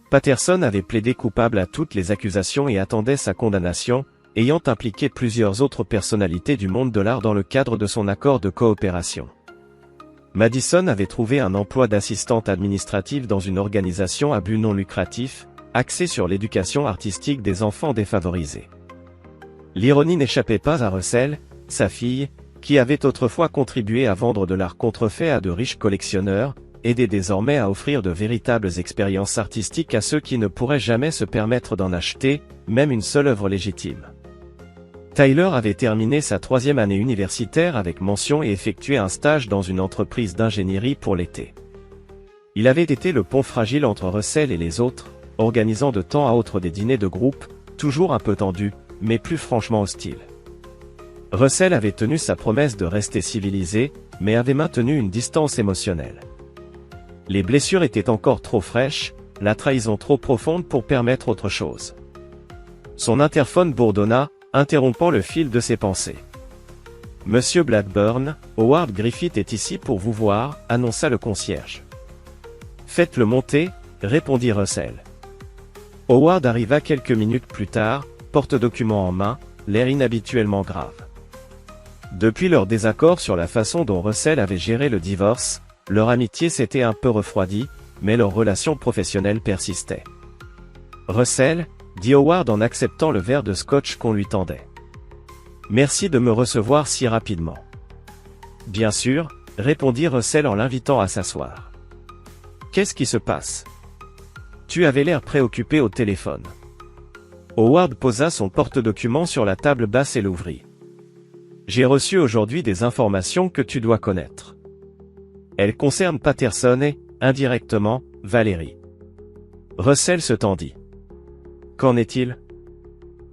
Patterson avait plaidé coupable à toutes les accusations et attendait sa condamnation, ayant impliqué plusieurs autres personnalités du monde de l'art dans le cadre de son accord de coopération. Madison avait trouvé un emploi d'assistante administrative dans une organisation à but non lucratif, axée sur l'éducation artistique des enfants défavorisés. L'ironie n'échappait pas à Russell, sa fille, qui avait autrefois contribué à vendre de l'art contrefait à de riches collectionneurs, aidait désormais à offrir de véritables expériences artistiques à ceux qui ne pourraient jamais se permettre d'en acheter, même une seule œuvre légitime. Tyler avait terminé sa 3e année universitaire avec mention et effectué un stage dans une entreprise d'ingénierie pour l'été. Il avait été le pont fragile entre Russell et les autres, organisant de temps à autre des dîners de groupe, toujours un peu tendus, mais plus franchement hostiles. Russell avait tenu sa promesse de rester civilisé, mais avait maintenu une distance émotionnelle. Les blessures étaient encore trop fraîches, la trahison trop profonde pour permettre autre chose. Son interphone bourdonna, interrompant le fil de ses pensées. « Monsieur Blackburn, Howard Griffith est ici pour vous voir », annonça le concierge. « Faites-le monter », répondit Russell. Howard arriva quelques minutes plus tard, porte-document en main, l'air inhabituellement grave. Depuis leur désaccord sur la façon dont Russell avait géré le divorce, leur amitié s'était un peu refroidie, mais leur relation professionnelle persistait. « Russell », dit Howard en acceptant le verre de scotch qu'on lui tendait. « Merci de me recevoir si rapidement. »« Bien sûr », répondit Russell en l'invitant à s'asseoir. « Qu'est-ce qui se passe ? Tu avais l'air préoccupé au téléphone. » Howard posa son porte-document sur la table basse et l'ouvrit. « J'ai reçu aujourd'hui des informations que tu dois connaître. Elles concernent Patterson et, indirectement, Valérie. » Russell se tendit. « Qu'en est-il ? »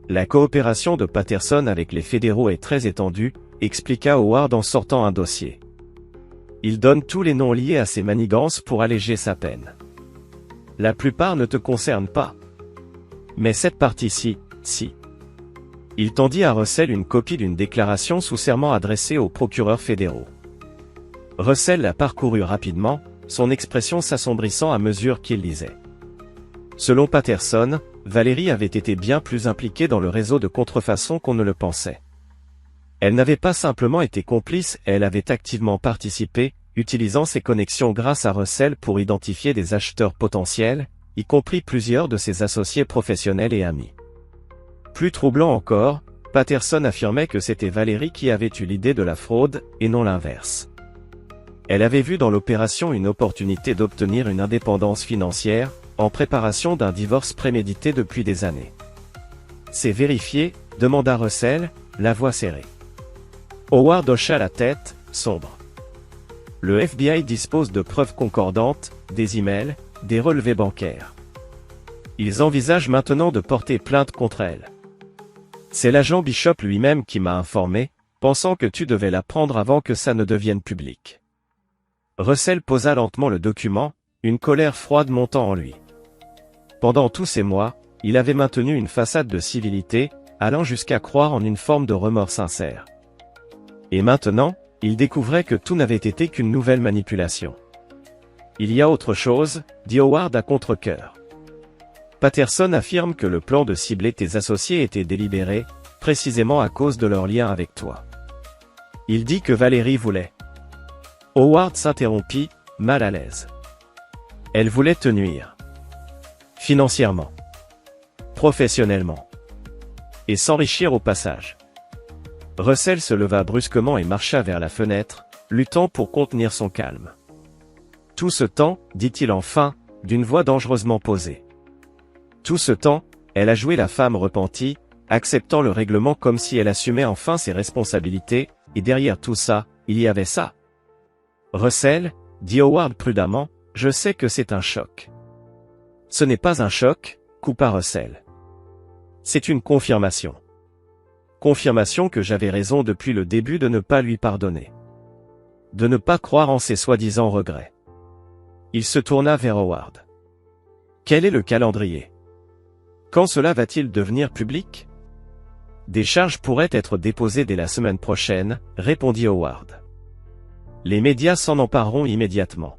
La coopération de Patterson avec les fédéraux est très étendue, expliqua Howard en sortant un dossier. Il donne tous les noms liés à ces manigances pour alléger sa peine. La plupart ne te concernent pas. Mais cette partie-ci, si. Il tendit à Russell une copie d'une déclaration sous serment adressée aux procureurs fédéraux. Russell la parcourut rapidement, son expression s'assombrissant à mesure qu'il lisait. Selon Patterson, Valérie avait été bien plus impliquée dans le réseau de contrefaçon qu'on ne le pensait. Elle n'avait pas simplement été complice, elle avait activement participé, utilisant ses connexions grâce à Russell pour identifier des acheteurs potentiels, y compris plusieurs de ses associés professionnels et amis. Plus troublant encore, Patterson affirmait que c'était Valérie qui avait eu l'idée de la fraude, et non l'inverse. Elle avait vu dans l'opération une opportunité d'obtenir une indépendance financière, en préparation d'un divorce prémédité depuis des années. « C'est vérifié ?» demanda Russell, la voix serrée. Howard hocha la tête, sombre. Le FBI dispose de preuves concordantes, des emails, des relevés bancaires. Ils envisagent maintenant de porter plainte contre elle. C'est l'agent Bishop lui-même qui m'a informé, pensant que tu devais la prendre avant que ça ne devienne public. Russell posa lentement le document, une colère froide montant en lui. Pendant tous ces mois, il avait maintenu une façade de civilité, allant jusqu'à croire en une forme de remords sincère. Et maintenant, il découvrait que tout n'avait été qu'une nouvelle manipulation. « Il y a autre chose », dit Howard à contre-cœur. Patterson affirme que le plan de cibler tes associés était délibéré, précisément à cause de leur lien avec toi. Il dit que Valérie voulait. Howard s'interrompit, mal à l'aise. Elle voulait te nuire. Financièrement. Professionnellement. Et s'enrichir au passage. Russell se leva brusquement et marcha vers la fenêtre, luttant pour contenir son calme. Tout ce temps, dit-il enfin, d'une voix dangereusement posée. Tout ce temps, elle a joué la femme repentie, acceptant le règlement comme si elle assumait enfin ses responsabilités, et derrière tout ça, il y avait ça. Russell, dit Howard prudemment, je sais que c'est un choc. Ce n'est pas un choc, coupa Russell. C'est une confirmation. Confirmation que j'avais raison depuis le début de ne pas lui pardonner. De ne pas croire en ses soi-disant regrets. Il se tourna vers Howard. Quel est le calendrier? Quand cela va-t-il devenir public? Des charges pourraient être déposées dès la semaine prochaine, répondit Howard. Les médias s'en empareront immédiatement.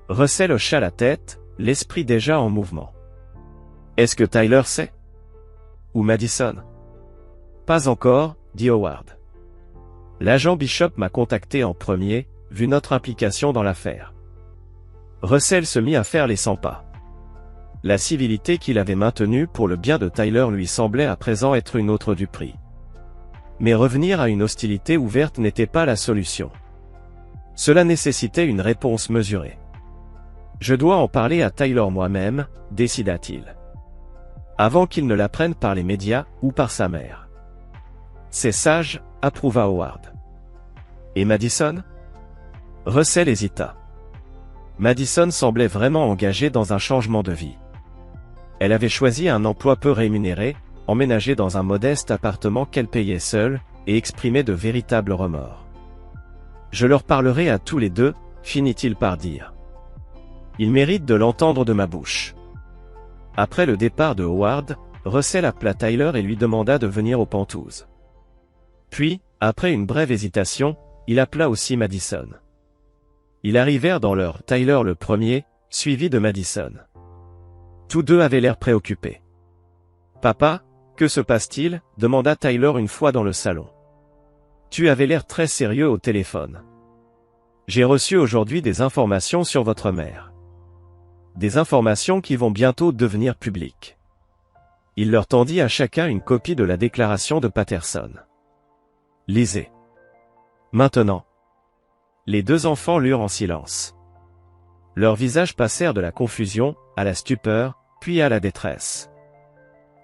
Russell hocha la tête, l'esprit déjà en mouvement. Est-ce que Tyler sait? Ou Madison? Pas encore, dit Howard. L'agent Bishop m'a contacté en premier, vu notre implication dans l'affaire. Russell se mit à faire les 100 pas. La civilité qu'il avait maintenue pour le bien de Tyler lui semblait à présent être une autre du prix. Mais revenir à une hostilité ouverte n'était pas la solution. Cela nécessitait une réponse mesurée. Je dois en parler à Tyler moi-même, décida-t-il. Avant qu'il ne l'apprenne par les médias ou par sa mère. C'est sage, approuva Howard. Et Madison? Russell hésita. Madison semblait vraiment engagée dans un changement de vie. Elle avait choisi un emploi peu rémunéré, emménagé dans un modeste appartement qu'elle payait seule, et exprimait de véritables remords. Je leur parlerai à tous les deux, finit-il par dire. Ils méritent de l'entendre de ma bouche. Après le départ de Howard, Russell appela Tyler et lui demanda de venir aux Pentouzes. Puis, après une brève hésitation, il appela aussi Madison. Ils arrivèrent dans l'heure, Tyler le premier, suivi de Madison. Tous deux avaient l'air préoccupés. « Papa, que se passe-t-il » demanda Tyler une fois dans le salon. « Tu avais l'air très sérieux au téléphone. J'ai reçu aujourd'hui des informations sur votre mère. Des informations qui vont bientôt devenir publiques. » Il leur tendit à chacun une copie de la déclaration de Patterson. « Lisez. » Maintenant. Les deux enfants lurent en silence. Leurs visages passèrent de la confusion, à la stupeur, puis à la détresse.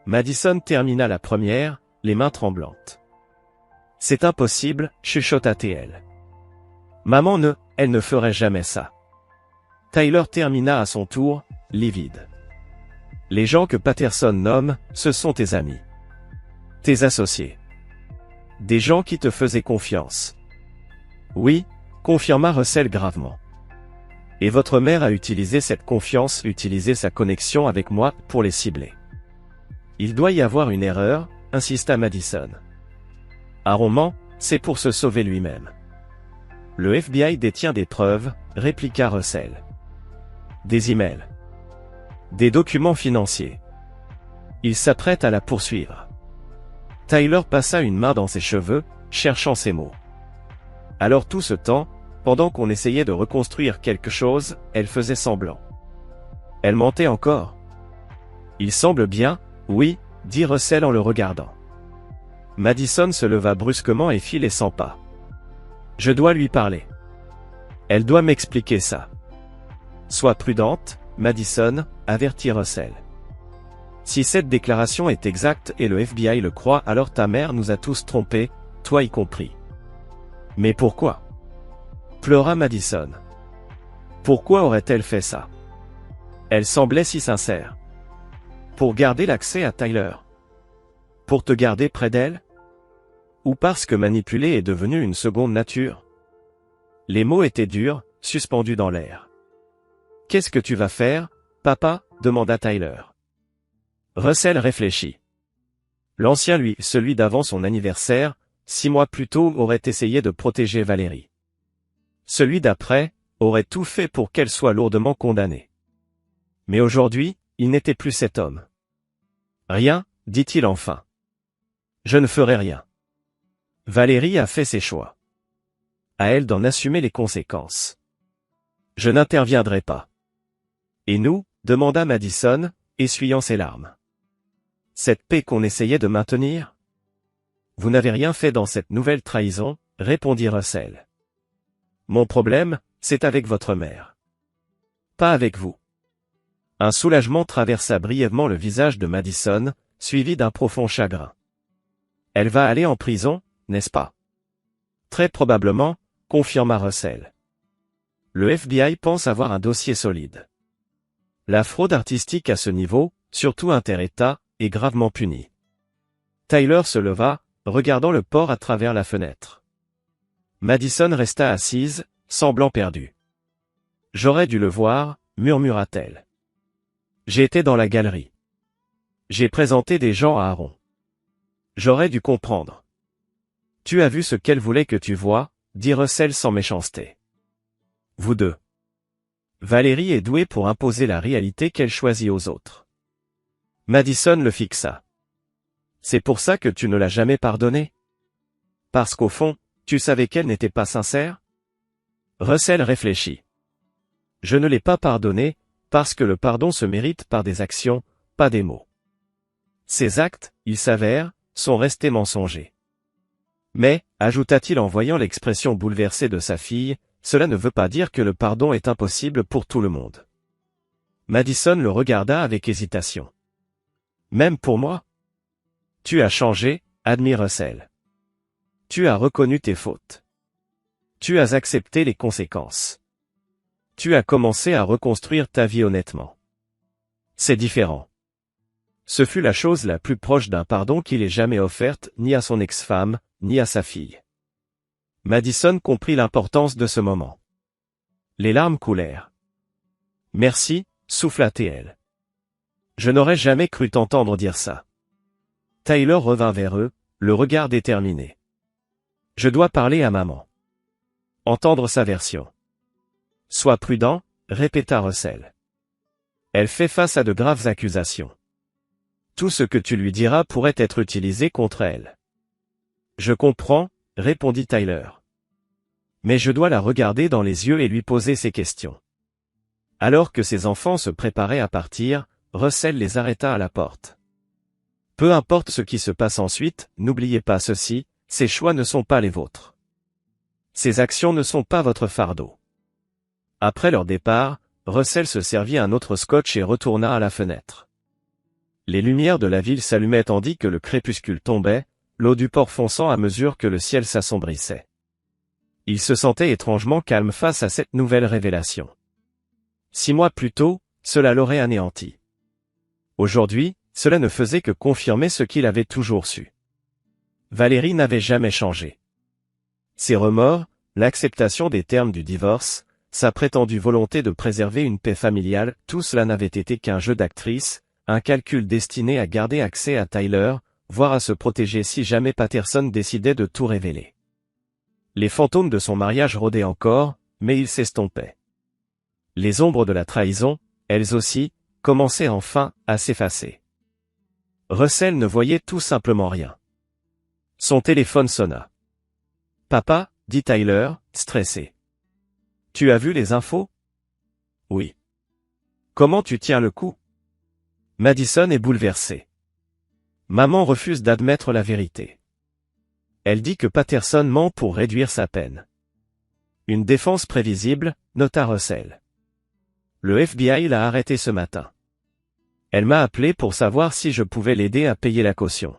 Madison termina la première, les mains tremblantes. « C'est impossible, chuchota-t-elle. Maman elle ne ferait jamais ça. » Tyler termina à son tour, livide. « Les gens que Patterson nomme, ce sont tes amis. Tes associés. Des gens qui te faisaient confiance. » Oui, confirma Russell gravement. Et votre mère a utilisé cette confiance, utilisé sa connexion avec moi, pour les cibler. Il doit y avoir une erreur, insista Madison. Aaron, c'est pour se sauver lui-même. Le FBI détient des preuves, répliqua Russell. Des emails. Des documents financiers. Il s'apprête à la poursuivre. Tyler passa une main dans ses cheveux, cherchant ses mots. Alors tout ce temps, pendant qu'on essayait de reconstruire quelque chose, elle faisait semblant. Elle mentait encore. Il semble bien, oui, dit Russell en le regardant. Madison se leva brusquement et fit les 100 pas. Je dois lui parler. Elle doit m'expliquer ça. Sois prudente, Madison, avertit Russell. Si cette déclaration est exacte et le FBI le croit, alors ta mère nous a tous trompés, toi y compris. Mais pourquoi? Pleura Madison. Pourquoi aurait-elle fait ça? Elle semblait si sincère. Pour garder l'accès à Tyler. Pour te garder près d'elle? Ou parce que manipuler est devenu une seconde nature? Les mots étaient durs, suspendus dans l'air. Qu'est-ce que tu vas faire, papa? Demanda Tyler. Russell réfléchit. L'ancien celui d'avant son anniversaire, 6 mois plus tôt, aurait essayé de protéger Valérie. Celui d'après, aurait tout fait pour qu'elle soit lourdement condamnée. Mais aujourd'hui, il n'était plus cet homme. Rien, dit-il enfin. Je ne ferai rien. Valérie a fait ses choix. À elle d'en assumer les conséquences. Je n'interviendrai pas. Et nous? Demanda Madison, essuyant ses larmes. Cette paix qu'on essayait de maintenir? Vous n'avez rien fait dans cette nouvelle trahison, répondit Russell. Mon problème, c'est avec votre mère. Pas avec vous. Un soulagement traversa brièvement le visage de Madison, suivi d'un profond chagrin. Elle va aller en prison, n'est-ce pas? Très probablement, confirma Russell. Le FBI pense avoir un dossier solide. La fraude artistique à ce niveau, surtout inter-État, est gravement punie. Tyler se leva, regardant le port à travers la fenêtre. Madison resta assise, semblant perdue. J'aurais dû le voir, murmura-t-elle. J'étais dans la galerie. J'ai présenté des gens à Aaron. J'aurais dû comprendre. Tu as vu ce qu'elle voulait que tu vois, dit Russell sans méchanceté. Vous deux. Valérie est douée pour imposer la réalité qu'elle choisit aux autres. Madison le fixa. C'est pour ça que tu ne l'as jamais pardonné? Parce qu'au fond, tu savais qu'elle n'était pas sincère? Russell réfléchit. Je ne l'ai pas pardonné, parce que le pardon se mérite par des actions, pas des mots. Ces actes, il s'avère, sont restés mensongers. Mais, ajouta-t-il en voyant l'expression bouleversée de sa fille, cela ne veut pas dire que le pardon est impossible pour tout le monde. Madison le regarda avec hésitation. Même pour moi? Tu as changé, admit Russell. Tu as reconnu tes fautes. Tu as accepté les conséquences. Tu as commencé à reconstruire ta vie honnêtement. C'est différent. Ce fut la chose la plus proche d'un pardon qu'il ait jamais offerte, ni à son ex-femme, ni à sa fille. Madison comprit l'importance de ce moment. Les larmes coulèrent. Merci, souffla-t-elle. Je n'aurais jamais cru t'entendre dire ça. Tyler revint vers eux, le regard déterminé. Je dois parler à maman. Entendre sa version. Sois prudent, répéta Russell. Elle fait face à de graves accusations. Tout ce que tu lui diras pourrait être utilisé contre elle. Je comprends, répondit Tyler. Mais je dois la regarder dans les yeux et lui poser ces questions. Alors que ses enfants se préparaient à partir, Russell les arrêta à la porte. Peu importe ce qui se passe ensuite, n'oubliez pas ceci, ces choix ne sont pas les vôtres. Ces actions ne sont pas votre fardeau. Après leur départ, Russell se servit un autre scotch et retourna à la fenêtre. Les lumières de la ville s'allumaient tandis que le crépuscule tombait, l'eau du port fonçant à mesure que le ciel s'assombrissait. Il se sentait étrangement calme face à cette nouvelle révélation. 6 mois plus tôt, cela l'aurait anéanti. Aujourd'hui, cela ne faisait que confirmer ce qu'il avait toujours su. Valérie n'avait jamais changé. Ses remords, l'acceptation des termes du divorce, sa prétendue volonté de préserver une paix familiale, tout cela n'avait été qu'un jeu d'actrice, un calcul destiné à garder accès à Tyler, voire à se protéger si jamais Patterson décidait de tout révéler. Les fantômes de son mariage rôdaient encore, mais ils s'estompaient. Les ombres de la trahison, elles aussi, commençaient enfin à s'effacer. Russell ne voyait tout simplement rien. Son téléphone sonna. « Papa, dit Tyler, stressé. Tu as vu les infos? Oui. Comment tu tiens le coup? Madison est bouleversée. Maman refuse d'admettre la vérité. Elle dit que Patterson ment pour réduire sa peine. Une défense prévisible, nota Russell. Le FBI l'a arrêté ce matin. Elle m'a appelé pour savoir si je pouvais l'aider à payer la caution.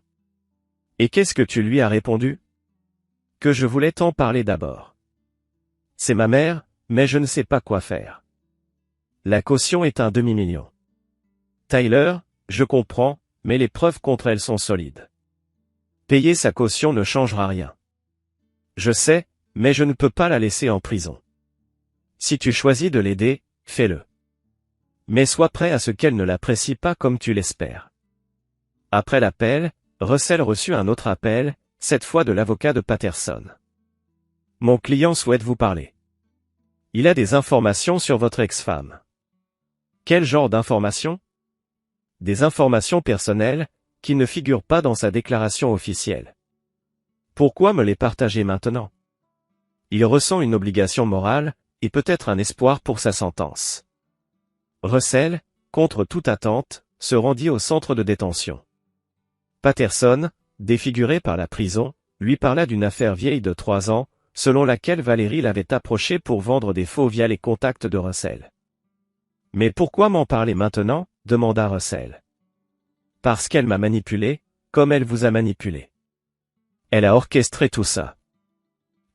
Et qu'est-ce que tu lui as répondu? Que je voulais t'en parler d'abord. C'est ma mère, mais je ne sais pas quoi faire. La caution est un demi-million. Tyler, je comprends, mais les preuves contre elle sont solides. Payer sa caution ne changera rien. Je sais, mais je ne peux pas la laisser en prison. Si tu choisis de l'aider, fais-le. Mais sois prêt à ce qu'elle ne l'apprécie pas comme tu l'espères. Après l'appel, Russell reçut un autre appel, cette fois de l'avocat de Patterson. Mon client souhaite vous parler. Il a des informations sur votre ex-femme. Quel genre d'informations? Des informations personnelles, qui ne figurent pas dans sa déclaration officielle. Pourquoi me les partager maintenant? Il ressent une obligation morale, et peut-être un espoir pour sa sentence. Russell, contre toute attente, se rendit au centre de détention. Patterson, défiguré par la prison, lui parla d'une affaire vieille de 3 ans, selon laquelle Valérie l'avait approché pour vendre des faux via les contacts de Russell. « Mais pourquoi m'en parler maintenant ?» demanda Russell. Parce qu'elle m'a manipulé, comme elle vous a manipulé. Elle a orchestré tout ça.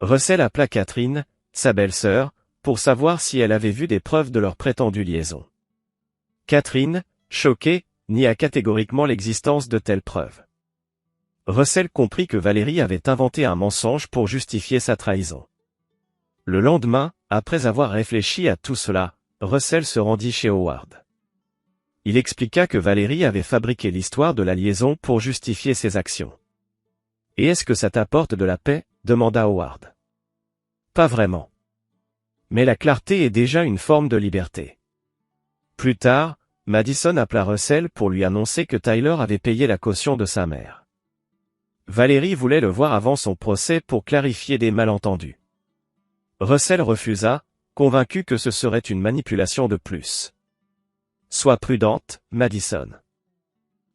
Russell appela Catherine, sa belle-sœur, pour savoir si elle avait vu des preuves de leur prétendue liaison. Catherine, choquée, nia catégoriquement l'existence de telles preuves. Russell comprit que Valérie avait inventé un mensonge pour justifier sa trahison. Le lendemain, après avoir réfléchi à tout cela, Russell se rendit chez Howard. Il expliqua que Valérie avait fabriqué l'histoire de la liaison pour justifier ses actions. « Et est-ce que ça t'apporte de la paix ?» demanda Howard. « Pas vraiment. Mais la clarté est déjà une forme de liberté. » Plus tard, Madison appela Russell pour lui annoncer que Tyler avait payé la caution de sa mère. Valérie voulait le voir avant son procès pour clarifier des malentendus. Russell refusa, convaincu que ce serait une manipulation de plus. « Sois prudente, Madison.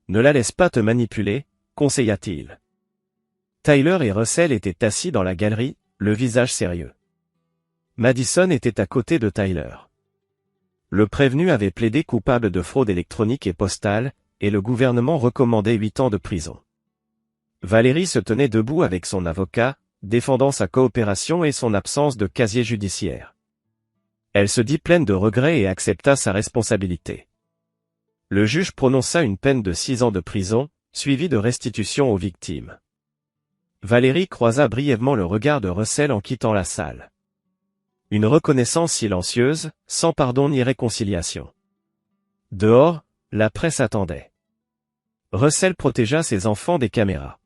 Ne la laisse pas te manipuler, conseilla-t-il. Tyler et Russell étaient assis dans la galerie, le visage sérieux. Madison était à côté de Tyler. Le prévenu avait plaidé coupable de fraude électronique et postale, et le gouvernement recommandait 8 ans de prison. Valérie se tenait debout avec son avocat, défendant sa coopération et son absence de casier judiciaire. Elle se dit pleine de regrets et accepta sa responsabilité. Le juge prononça une peine de 6 ans de prison, suivie de restitution aux victimes. Valérie croisa brièvement le regard de Russell en quittant la salle. Une reconnaissance silencieuse, sans pardon ni réconciliation. Dehors, la presse attendait. Russell protégea ses enfants des caméras.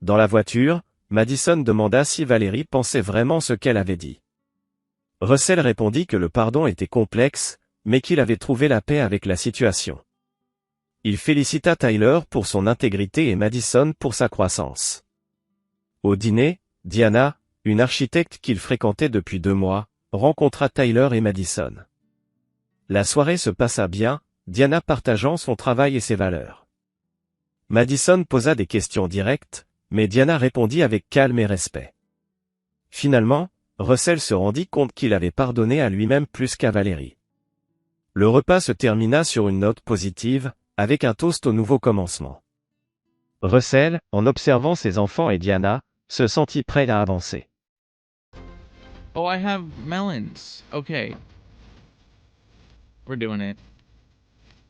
Dans la voiture, Madison demanda si Valérie pensait vraiment ce qu'elle avait dit. Russell répondit que le pardon était complexe, mais qu'il avait trouvé la paix avec la situation. Il félicita Tyler pour son intégrité et Madison pour sa croissance. Au dîner, Diana, une architecte qu'il fréquentait depuis 2 mois, rencontra Tyler et Madison. La soirée se passa bien, Diana partageant son travail et ses valeurs. Madison posa des questions directes, mais Diana répondit avec calme et respect. Finalement, Russell se rendit compte qu'il avait pardonné à lui-même plus qu'à Valérie. Le repas se termina sur une note positive, avec un toast au nouveau commencement. Russell, en observant ses enfants et Diana, se sentit prêt à avancer. Oh, I have melons. Okay. We're doing it.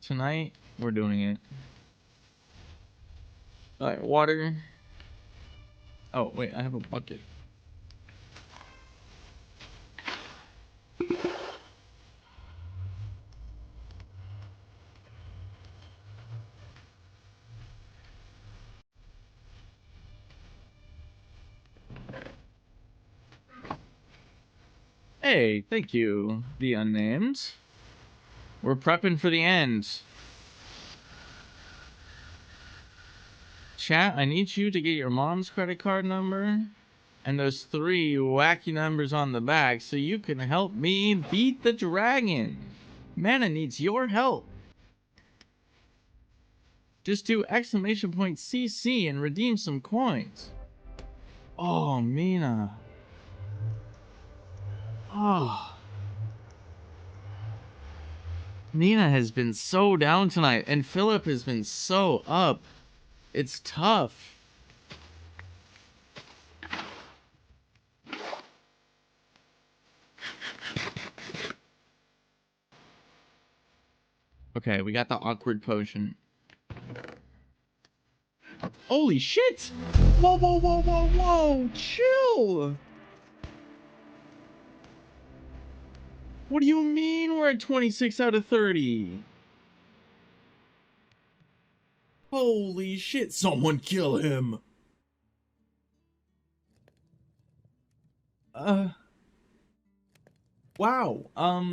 Tonight, we're doing it. Alright, water. Oh, wait, I have a bucket. Hey, thank you, the unnamed. We're prepping for the end. Chat, I need you to get your mom's credit card number and those 3 wacky numbers on the back so you can help me beat the dragon. Mana needs your help. Just do !CC and redeem some coins. Oh, Mina. Oh. Nina has been so down tonight, and Philip has been so up. It's tough. Okay, we got the awkward potion. Holy shit! Whoa, whoa, whoa, whoa, whoa! Chill! What do you mean we're at 26 out of 30? Holy shit, someone kill him! Wow,